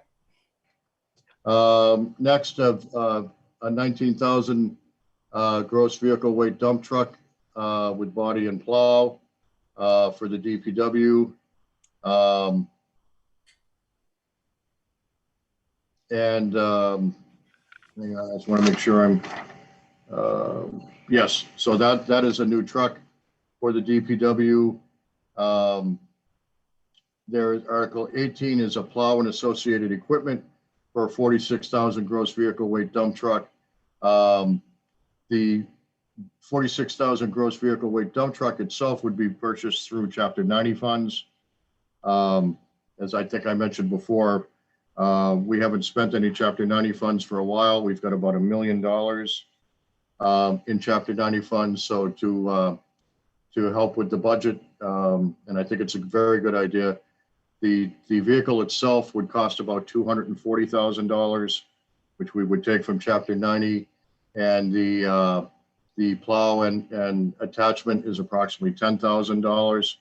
Next, a 19,000 gross vehicle weight dump truck with body and plow for the DPW. And hang on, I just want to make sure I'm. Yes, so that is a new truck for the DPW. There is Article 18 is a plow and associated equipment for a 46,000 gross vehicle weight dump truck. The 46,000 gross vehicle weight dump truck itself would be purchased through Chapter 90 funds. As I think I mentioned before, we haven't spent any Chapter 90 funds for a while. We've got about $1 million in Chapter 90 funds. So to help with the budget, and I think it's a very good idea. The vehicle itself would cost about $240,000, which we would take from Chapter 90, and the plow and attachment is approximately $10,000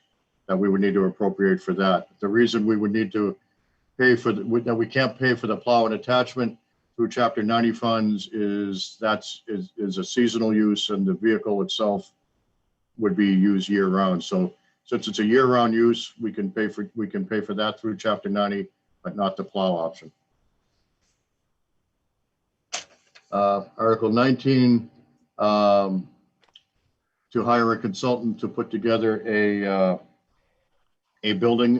that we would need to appropriate for that. The reason we would need to pay for that we can't pay for the plow and attachment through Chapter 90 funds is a seasonal use, and the vehicle itself would be used year round. So since it's a year round use, we can pay for that through Chapter 90, but not the plow option. Article 19, to hire a consultant to put together a building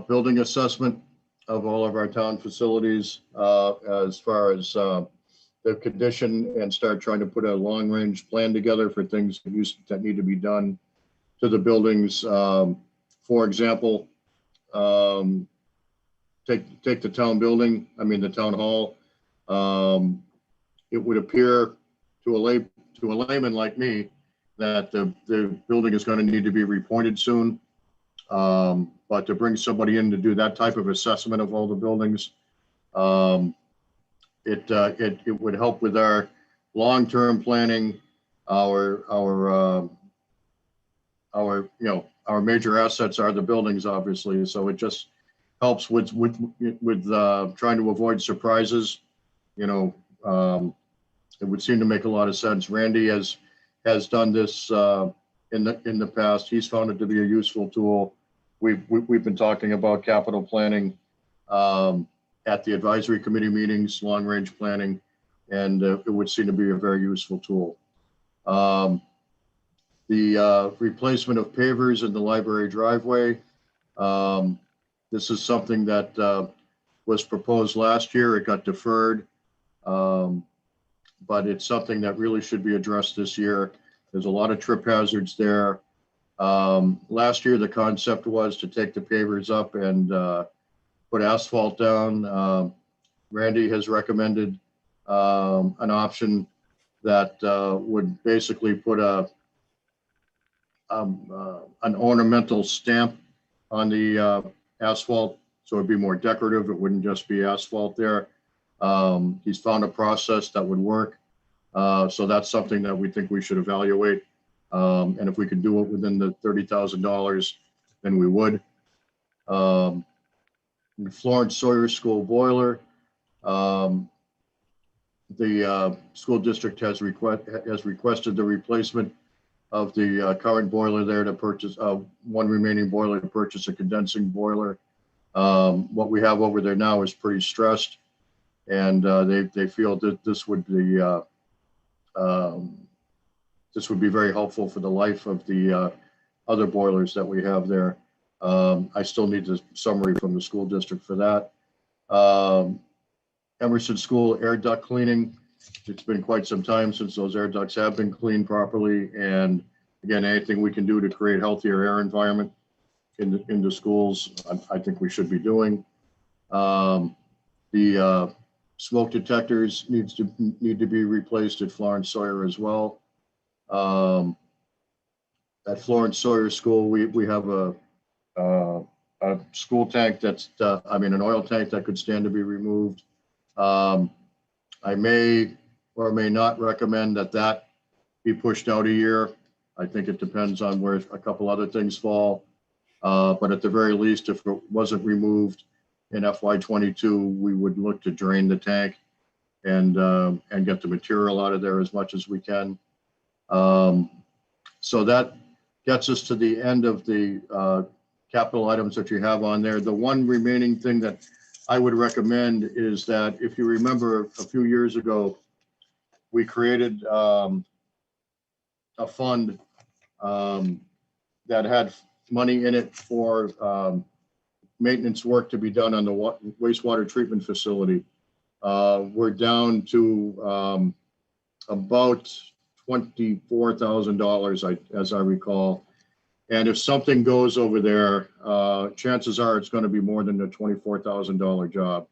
building assessment of all of our town facilities as far as the condition, and start trying to put a long range plan together for things that need to be done to the buildings. For example, take the town building, the town hall. It would appear to a layman like me that the building is going to need to be repointed soon. But to bring somebody in to do that type of assessment of all the buildings, it would help with our long-term planning, our major assets are the buildings, obviously. So it just helps with trying to avoid surprises. It would seem to make a lot of sense. Randy has done this in the past. He's found it to be a useful tool. We've been talking about capital planning at the advisory committee meetings, long range planning. and it would seem to be a very useful tool. The replacement of pavers in the library driveway. This is something that was proposed last year. It got deferred. But it's something that really should be addressed this year. There's a lot of trip hazards there. Last year, the concept was to take the pavers up and put asphalt down. Randy has recommended an option that would basically put an ornamental stamp on the asphalt, so it'd be more decorative. It wouldn't just be asphalt there. He's found a process that would work. So that's something that we think we should evaluate. And if we could do it within the $30,000, then we would. The Florence Sawyer School boiler. The school district has requested the replacement of the current boiler there to purchase one remaining boiler to purchase a condensing boiler. What we have over there now is pretty stressed, and they feel that this would be very helpful for the life of the other boilers that we have there. I still need the summary from the school district for that. Emerson School air duct cleaning. It's been quite some time since those air ducts have been cleaned properly. And again, anything we can do to create healthier air environment in the schools, I think we should be doing. The smoke detectors need to be replaced at Florence Sawyer as well. At Florence Sawyer School, we have a school tank that's, an oil tank that could stand to be removed. I may or may not recommend that be pushed out a year. I think it depends on where a couple other things fall. But at the very least, if it wasn't removed in FY22, we would look to drain the tank and get the material out of there as much as we can. So that gets us to the end of the capital items that you have on there. The one remaining thing that I would recommend is that, if you remember a few years ago, we created a fund that had money in it for maintenance work to be done on the wastewater treatment facility. We're down to about $24,000, as I recall. And if something goes over there, chances are it's going to be more than a $24,000 job.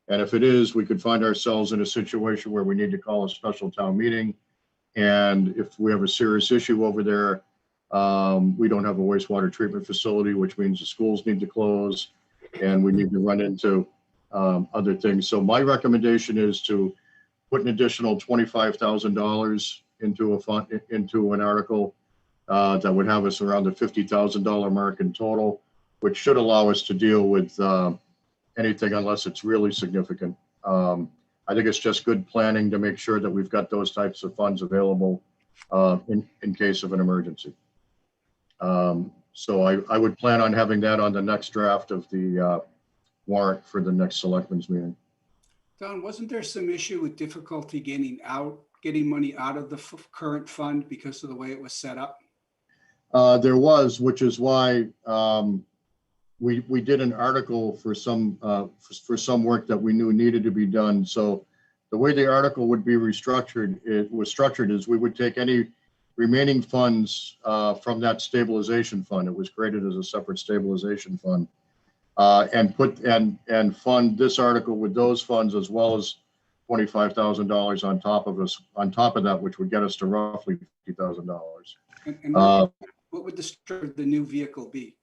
And if it is, we could find ourselves in a situation where we need to call a special town meeting. And if we have a serious issue over there, we don't have a wastewater treatment facility, which means the schools need to close and we need to run into other things. So my recommendation is to put an additional $25,000 into a fund, into an article that would have us around the $50,000 mark in total, which should allow us to deal with anything unless it's really significant. I think it's just good planning to make sure that we've got those types of funds available in case of an emergency. So I would plan on having that on the next draft of the warrant for the next selectmen's meeting. Don, wasn't there some issue with difficulty getting money out of the current fund because of the way it was set up? There was, which is why we did an article for some work that we knew needed to be done. So the way the article would be structured is we would take any remaining funds from that stabilization fund. It was created as a separate stabilization fund, and fund this article with those funds, as well as $25,000 on top of that, which would get us to roughly $50,000. And what would the structure of the new vehicle be?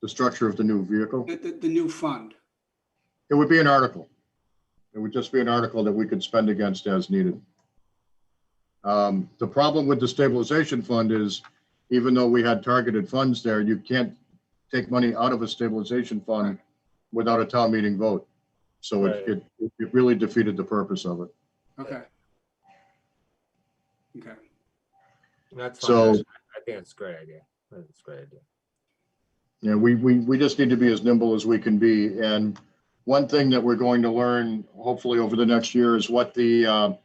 The structure of the new vehicle? The new fund? It would be an article. It would just be an article that we could spend against as needed. The problem with the stabilization fund is, even though we had targeted funds there, you can't take money out of a stabilization fund without a town meeting vote. So it really defeated the purpose of it. Okay. Okay. That's So fine. I think it's a great idea. It's a great idea. yeah, we just need to be as nimble as we can be. And one thing that we're going to learn, hopefully over the next year, is what the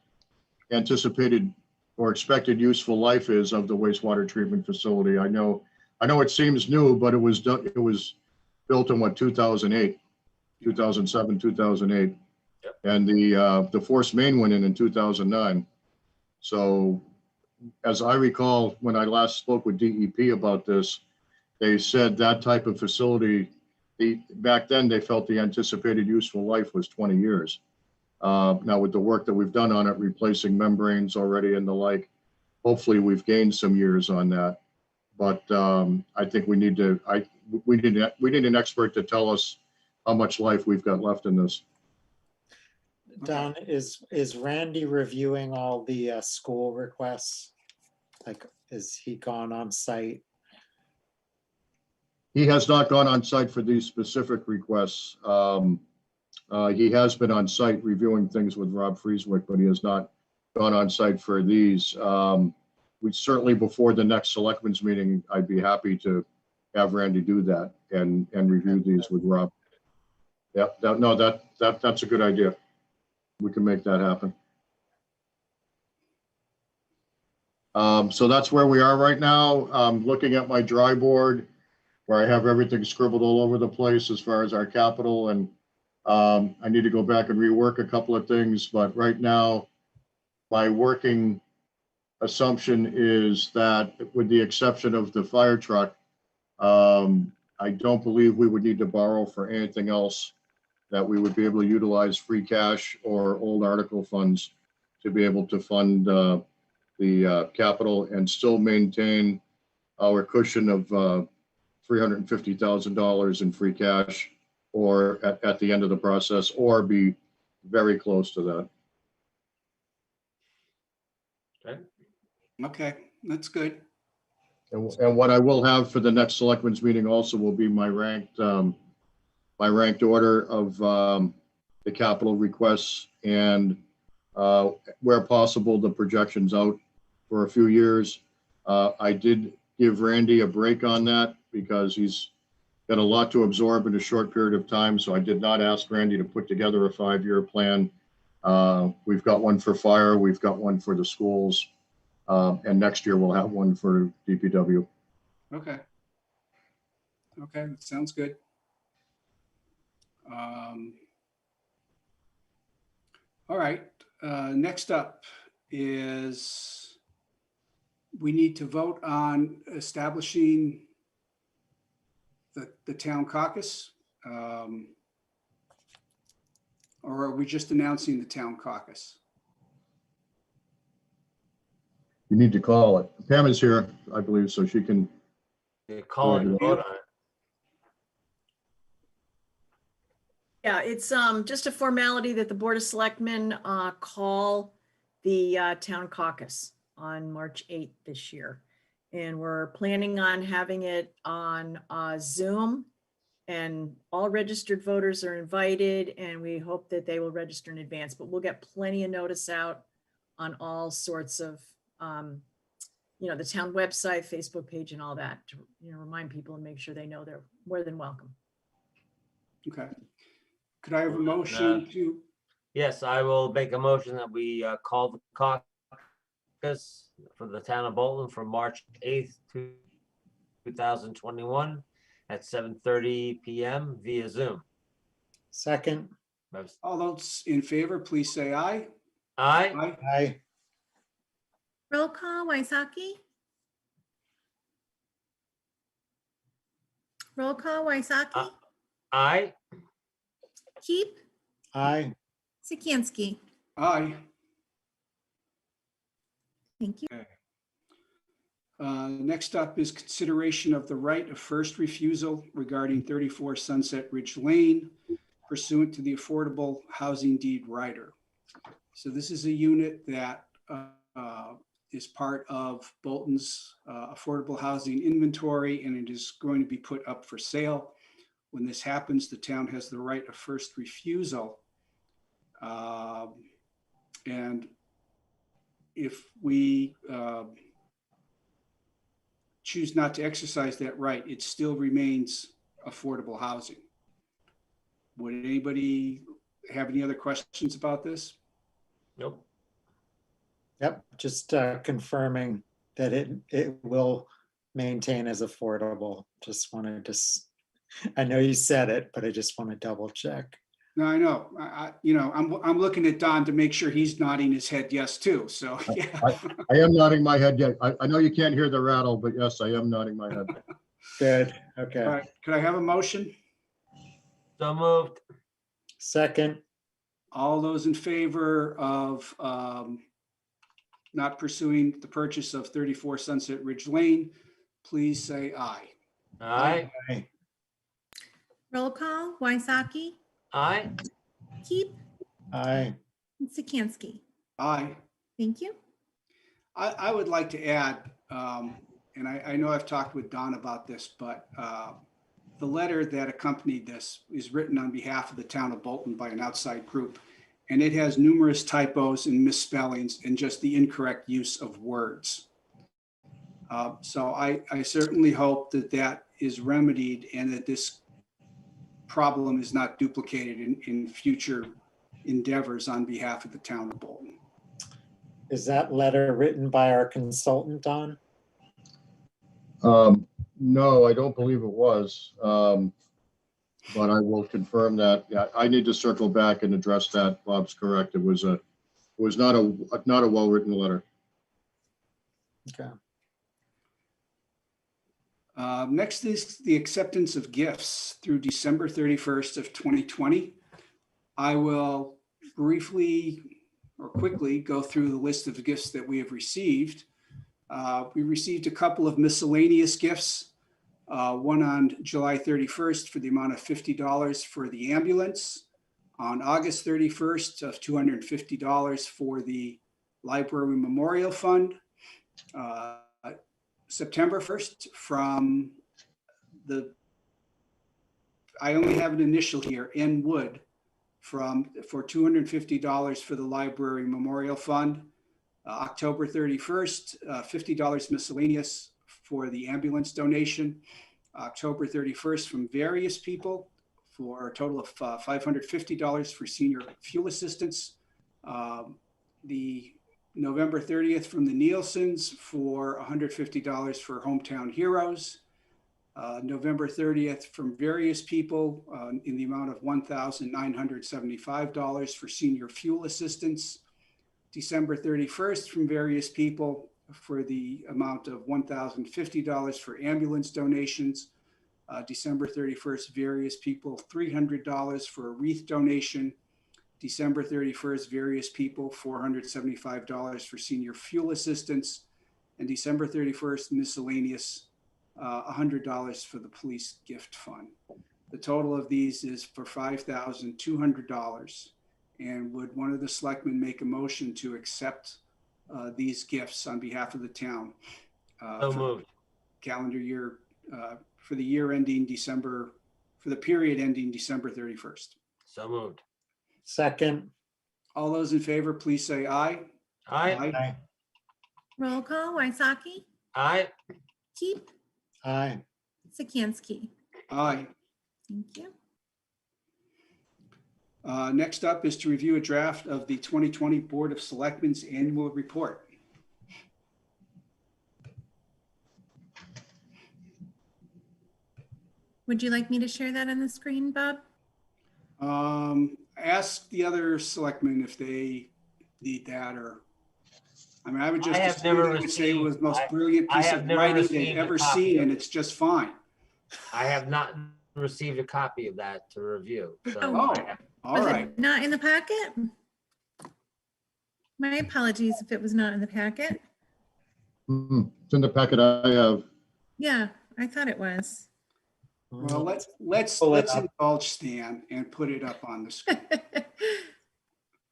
anticipated or expected useful life is of the wastewater treatment facility. I know it seems new, but it was built in what, 2008, 2007, 2008. Yep. And the force main went in 2009. So as I recall, when I last spoke with DEP about this, they said that type of facility, back then they felt the anticipated useful life was 20 years. Now with the work that we've done on it, replacing membranes already and the like, hopefully we've gained some years on that. But I think we need an expert to tell us how much life we've got left in this. Don, is Randy reviewing all the school requests? Like, is he gone on site? He has not gone on site for these specific requests. He has been on site reviewing things with Rob Frieswick, but he has not gone on site for these. We certainly, before the next selectmen's meeting, I'd be happy to have Randy do that and review these with Rob. Yeah, that's a good idea. We can make that happen. So that's where we are right now. Looking at my dry board where I have everything scribbled all over the place as far as our capital, and I need to go back and rework a couple of things, but right now my working assumption is that with the exception of the fire truck, I don't believe we would need to borrow for anything else, that we would be able to utilize free cash or old article funds to be able to fund the capital and still maintain our cushion of $350,000 in free cash, or at the end of the process, or be very close to that. Okay, that's good. And what I will have for the next selectmen's meeting also will be my ranked order of the capital requests, and where possible, the projections out for a few years. I did give Randy a break on that because he's got a lot to absorb in a short period of time. So I did not ask Randy to put together a 5-year plan. We've got one for fire, we've got one for the schools, and next year we'll have one for DPW. Okay. Okay, sounds good. All right, next up is we need to vote on establishing the town caucus. Or are we just announcing the town caucus? You need to call it. Pam is here, I believe, so she can. Call it and vote on it. Yeah, it's just a formality that the Board of Selectmen call the town caucus on March 8th this year. And we're planning on having it on Zoom, and all registered voters are invited, and we hope that they will register in advance, but we'll get plenty of notice out on all sorts of, the town website, Facebook page, and all that to, remind people and make sure they know they're more than welcome. Okay. Could I have a motion to? Yes, I will make a motion that we call the caucus for the town of Bolton for March 8th, 2021 at 7:30 p.m. via Zoom. Second. All those in favor, please say aye. Aye. Aye. Aye. Roll call, Waisaki. Roll call, Waisaki. Aye. Keep. Aye. Sikansky. Aye. Thank you. Next up is consideration of the right of first refusal regarding 34 Sunset Ridge Lane pursuant to the Affordable Housing Deed Rider. So this is a unit that is part of Bolton's affordable housing inventory, and it is going to be put up for sale. When this happens, the town has the right of first refusal. And if we choose not to exercise that right, it still remains affordable housing. Would anybody have any other questions about this? Nope. Yep, just confirming that it will maintain as affordable. Just wanted to, I know you said it, but I just want to double check. No, I know. I'm looking at Don to make sure he's nodding his head yes too. So, yeah. I am nodding my head. Yeah, I know you can't hear the rattle, but yes, I am nodding my head. Good, All okay. right. Could I have a motion? So moved. Second, All those in favor of not pursuing the purchase of 34 Sunset Ridge Lane, please say aye. Aye. aye. Roll call, Waisaki, Aye. Keep, Aye. and Sikansky. Aye. Thank you. I would like to add, and I know I've talked with Don about this, but the letter that accompanied this is written on behalf of the town of Bolton by an outside group. And it has numerous typos and misspellings and just the incorrect use of words. So I certainly hope that that is remedied and that this problem is not duplicated in future endeavors on behalf of the town of Bolton. Is that letter written by our consultant, Don? No, I don't believe it was. But I will confirm that. Yeah, I need to circle back and address that. Bob's correct. It was not a well-written letter. Okay. Next is the acceptance of gifts through December 31st of 2020. I will briefly or quickly go through the list of gifts that we have received. We received a couple of miscellaneous gifts. One on July 31st for the amount of $50 for the ambulance. On August 31st of $250 for the Library Memorial Fund. September 1st from I only have an initial here, N Wood, for $250 for the Library Memorial Fund. October 31st, $50 miscellaneous for the ambulance donation. October 31st from various people for a total of $550 for senior fuel assistance. The November 30th from the Nielsen's for $150 for Hometown Heroes. November 30th from various people in the amount of $1,975 for senior fuel assistance. December 31st from various people for the amount of $1,050 for ambulance donations. December 31st, various people, $300 for a wreath donation. December 31st, various people, $475 for senior fuel assistance. And December 31st, miscellaneous, $100 for the police gift fund. The total of these is for $5,200. And would one of the selectmen make a motion to accept these gifts on behalf of the town? So moved. Calendar year, for the year ending December, for the period ending December 31st. So moved. Second, All those in favor, please say aye. Aye. aye. Roll call, Waisaki, Aye. Keep, Aye. Sikansky. Aye. Thank you. Next up is to review a draft of the 2020 Board of Selectmen's annual report. Would you like me to share that on the screen, Bob? Ask the other selectmen if they need that, or, I mean, I would just I have assume never they would say it was the most received- brilliant I piece have of never writing received they've a ever copy seen, of and it. it's just fine. I have not received a copy of that to review. So Oh, I have- all Was right. it not in the packet? My apologies if it was not in the packet. It's in the packet I have. Yeah, I thought it was. Well, let's Pull it up. indulge Stan and put it up on the screen.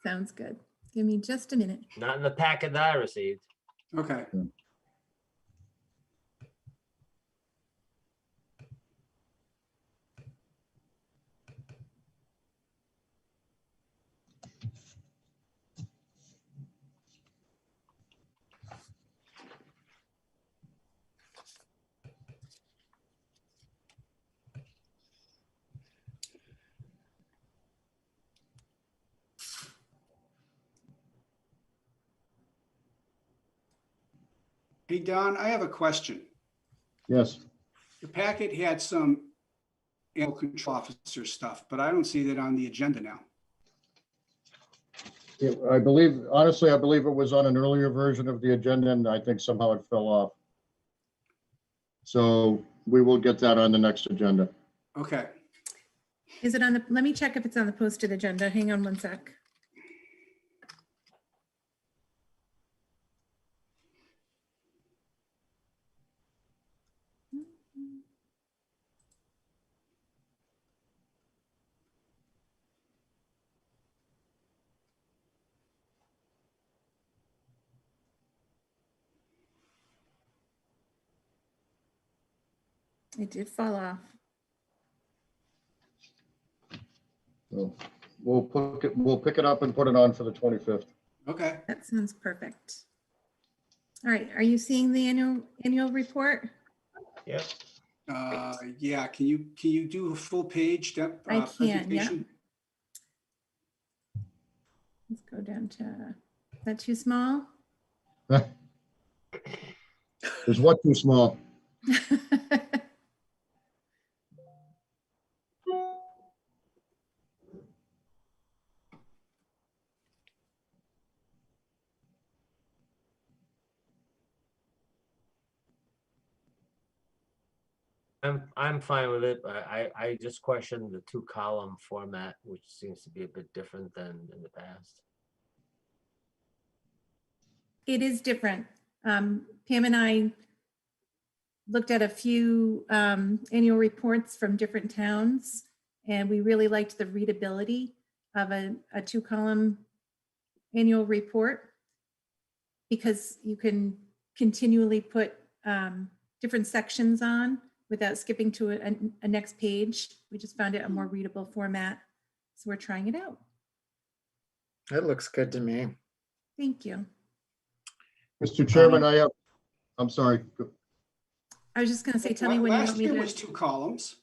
Sounds good. Give me just a minute. not in the packet that I received. Okay. Hey, Don, I have a question. Yes. The packet had some animal control officer stuff, but I don't see that on the agenda now. Yeah, I believe, honestly, I believe it was on an earlier version of the agenda and I think somehow it fell off. So we will get that on the next agenda. Okay. Is it on the, let me check if it's on the posted agenda. Hang on one sec. It did fall off. So we'll pick it up and put it on for the 25th. Okay. That sounds perfect. All right, are you seeing the annual report? Yep. Yeah, can you do a full page depth I can, yeah. presentation? Let's go down to, is that too small? Is what too small? I'm fine with it. I just questioned the 2-column format, which seems to be a bit different than in the past. It is different. Pam and I looked at a few annual reports from different towns, and we really liked the readability of a 2-column annual report because you can continually put different sections on without skipping to a next page. We just found it a more readable format, so we're trying it out. It looks good to me. Thank you. Mr. Chairman, I'm sorry. I was just going to say, tell me when you want Last me year to. was 2 columns.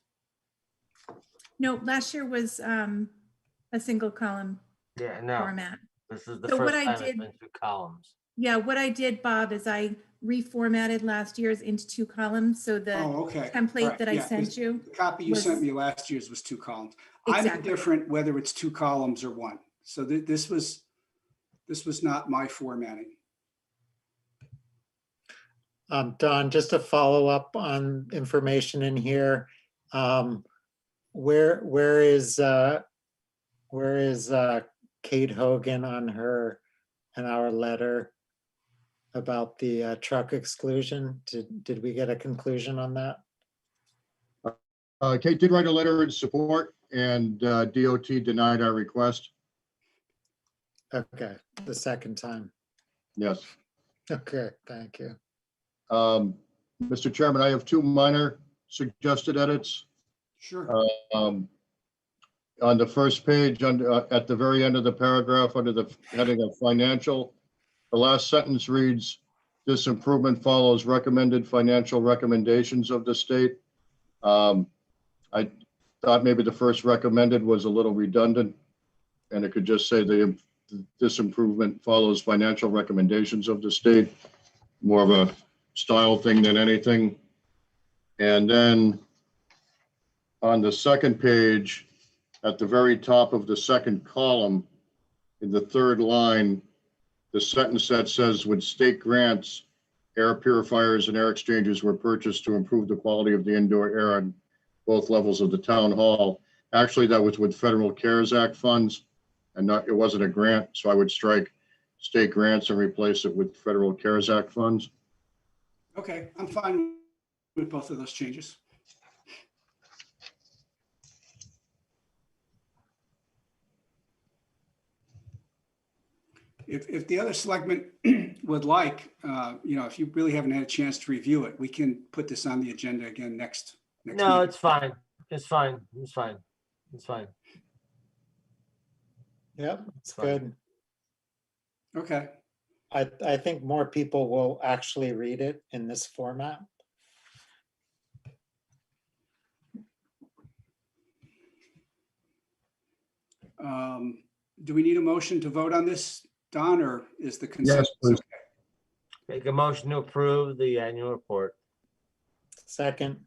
No, last year was a single column Yeah, no, format. this is the So what first I time it's did- been 2 columns. Yeah, what I did, Bob, is I reformatted last year's into 2 columns. So the Oh, okay. All template right, that I yeah, sent you. The copy you sent was- me last year's was 2 columns. I'm Exactly. indifferent whether it's 2 columns or 1. So this was not my formatting. Don, just to follow up on information in here, where is Kate Hogan on our letter about the truck exclusion? Did we get a conclusion on that? Kate did write a letter in support and DOT denied our request. Okay, the second time. Yes. Okay, thank you. Mr. Chairman, I have 2 minor suggested edits. Sure. On the first page, at the very end of the paragraph, under the heading of financial, the last sentence reads, "This improvement follows recommended financial recommendations of the state." I thought maybe the first recommended was a little redundant, and it could just say this improvement follows financial recommendations of the state, more of a style thing than anything. And then on the second page, at the very top of the second column, in the 3rd line, the sentence that says, "With state grants, air purifiers and air exchangers were purchased to improve the quality of the indoor air on both levels of the town hall." Actually, that was with federal CARES Act funds and it wasn't a grant. So I would strike state grants and replace it with federal CARES Act funds. Okay, I'm fine with both of those changes. If the other selectmen would like, if you really haven't had a chance to review it, we can put this on the agenda again next No, meeting. it's fine. It's fine. It's fine. It's fine. Yep, it's Fine. good. Okay, I think more people will actually read it in this format. do we need a motion to vote on this, Don, or is the consensus? please. Okay? Make a motion to approve the annual report. Second,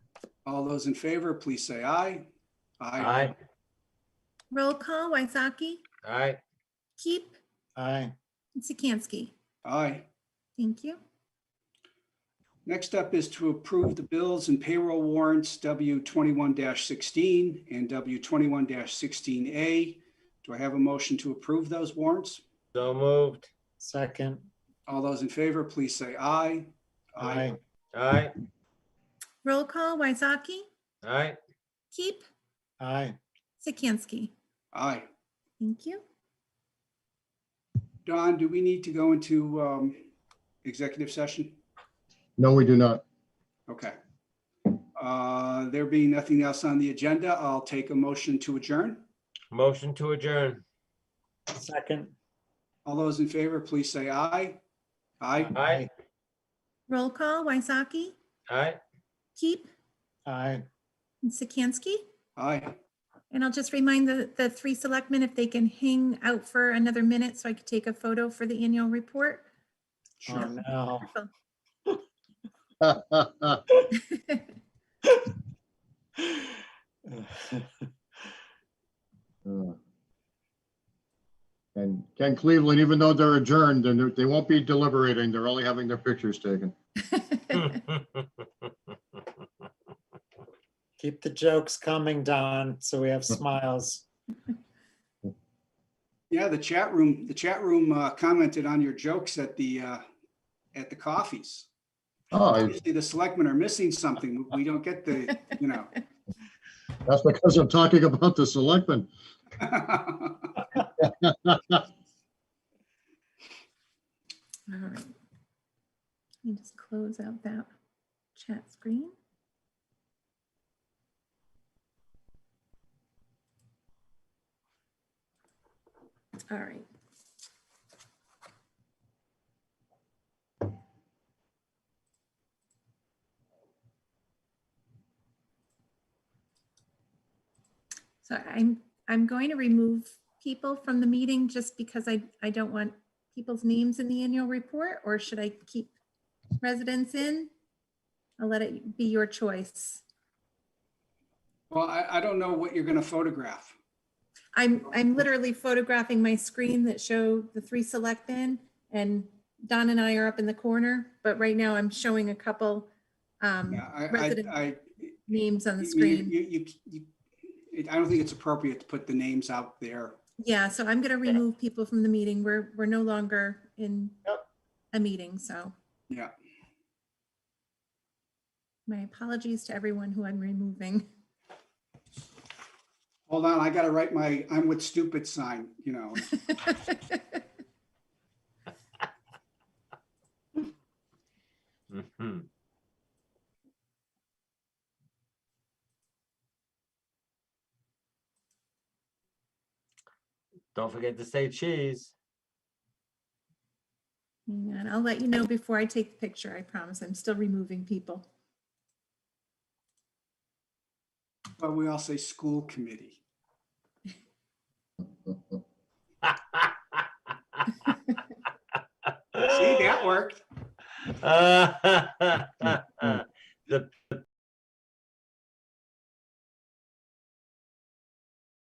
All those in favor, please say aye. Aye. Roll call, Waisaki, Aye. Keep, aye. and Sikansky. Aye. Thank you. Next up is to approve the bills and payroll warrants W 21-16 and W 21-16A. Do I have a motion to approve those warrants? So moved. Second, All those in favor, please say aye. aye. Aye. Roll call, Waisaki, Aye. Keep, Aye. Sikansky. Aye. Thank you. Don, do we need to go into executive session? No, we do not. Okay. There being nothing else on the agenda, I'll take a motion to adjourn. Motion to adjourn. Second, All those in favor, please say aye. Aye. Aye. Roll call, Waisaki, Aye. Keep, aye. and Sikansky. Aye. And I'll just remind the three selectmen if they can hang out for another minute so I could take a photo for the annual report. Oh, no. And Ken Cleveland, even though they're adjourned, and they won't be deliberating, they're only having their pictures taken. Keep the jokes coming, Don, so we have smiles. Yeah, the chat room commented on your jokes at the coffees. Oh, Obviously, the selectmen are missing something. We don't get the, that's because I'm talking about the selectmen. All right. Let me just close out that chat screen. All right. So I'm going to remove people from the meeting just because I don't want people's names in the annual report, or should I keep residents in? I'll let it be your choice. Well, I don't know what you're going to photograph. I'm literally photographing my screen that show the three selectmen, and Don and I are up in the corner, but right now I'm showing a couple Yeah, resident names on the screen. I don't think it's appropriate to put the names out there. Yeah, so I'm gonna remove people from the meeting. We're no longer in a meeting, so Yeah. my apologies to everyone who I'm removing. Hold on, I got to write my "I'm with stupid" sign, Mhm. Don't forget to say cheese. Hang on, I'll let you know before I take the picture, I promise. I'm still removing people. But we all say school committee. See, that worked. The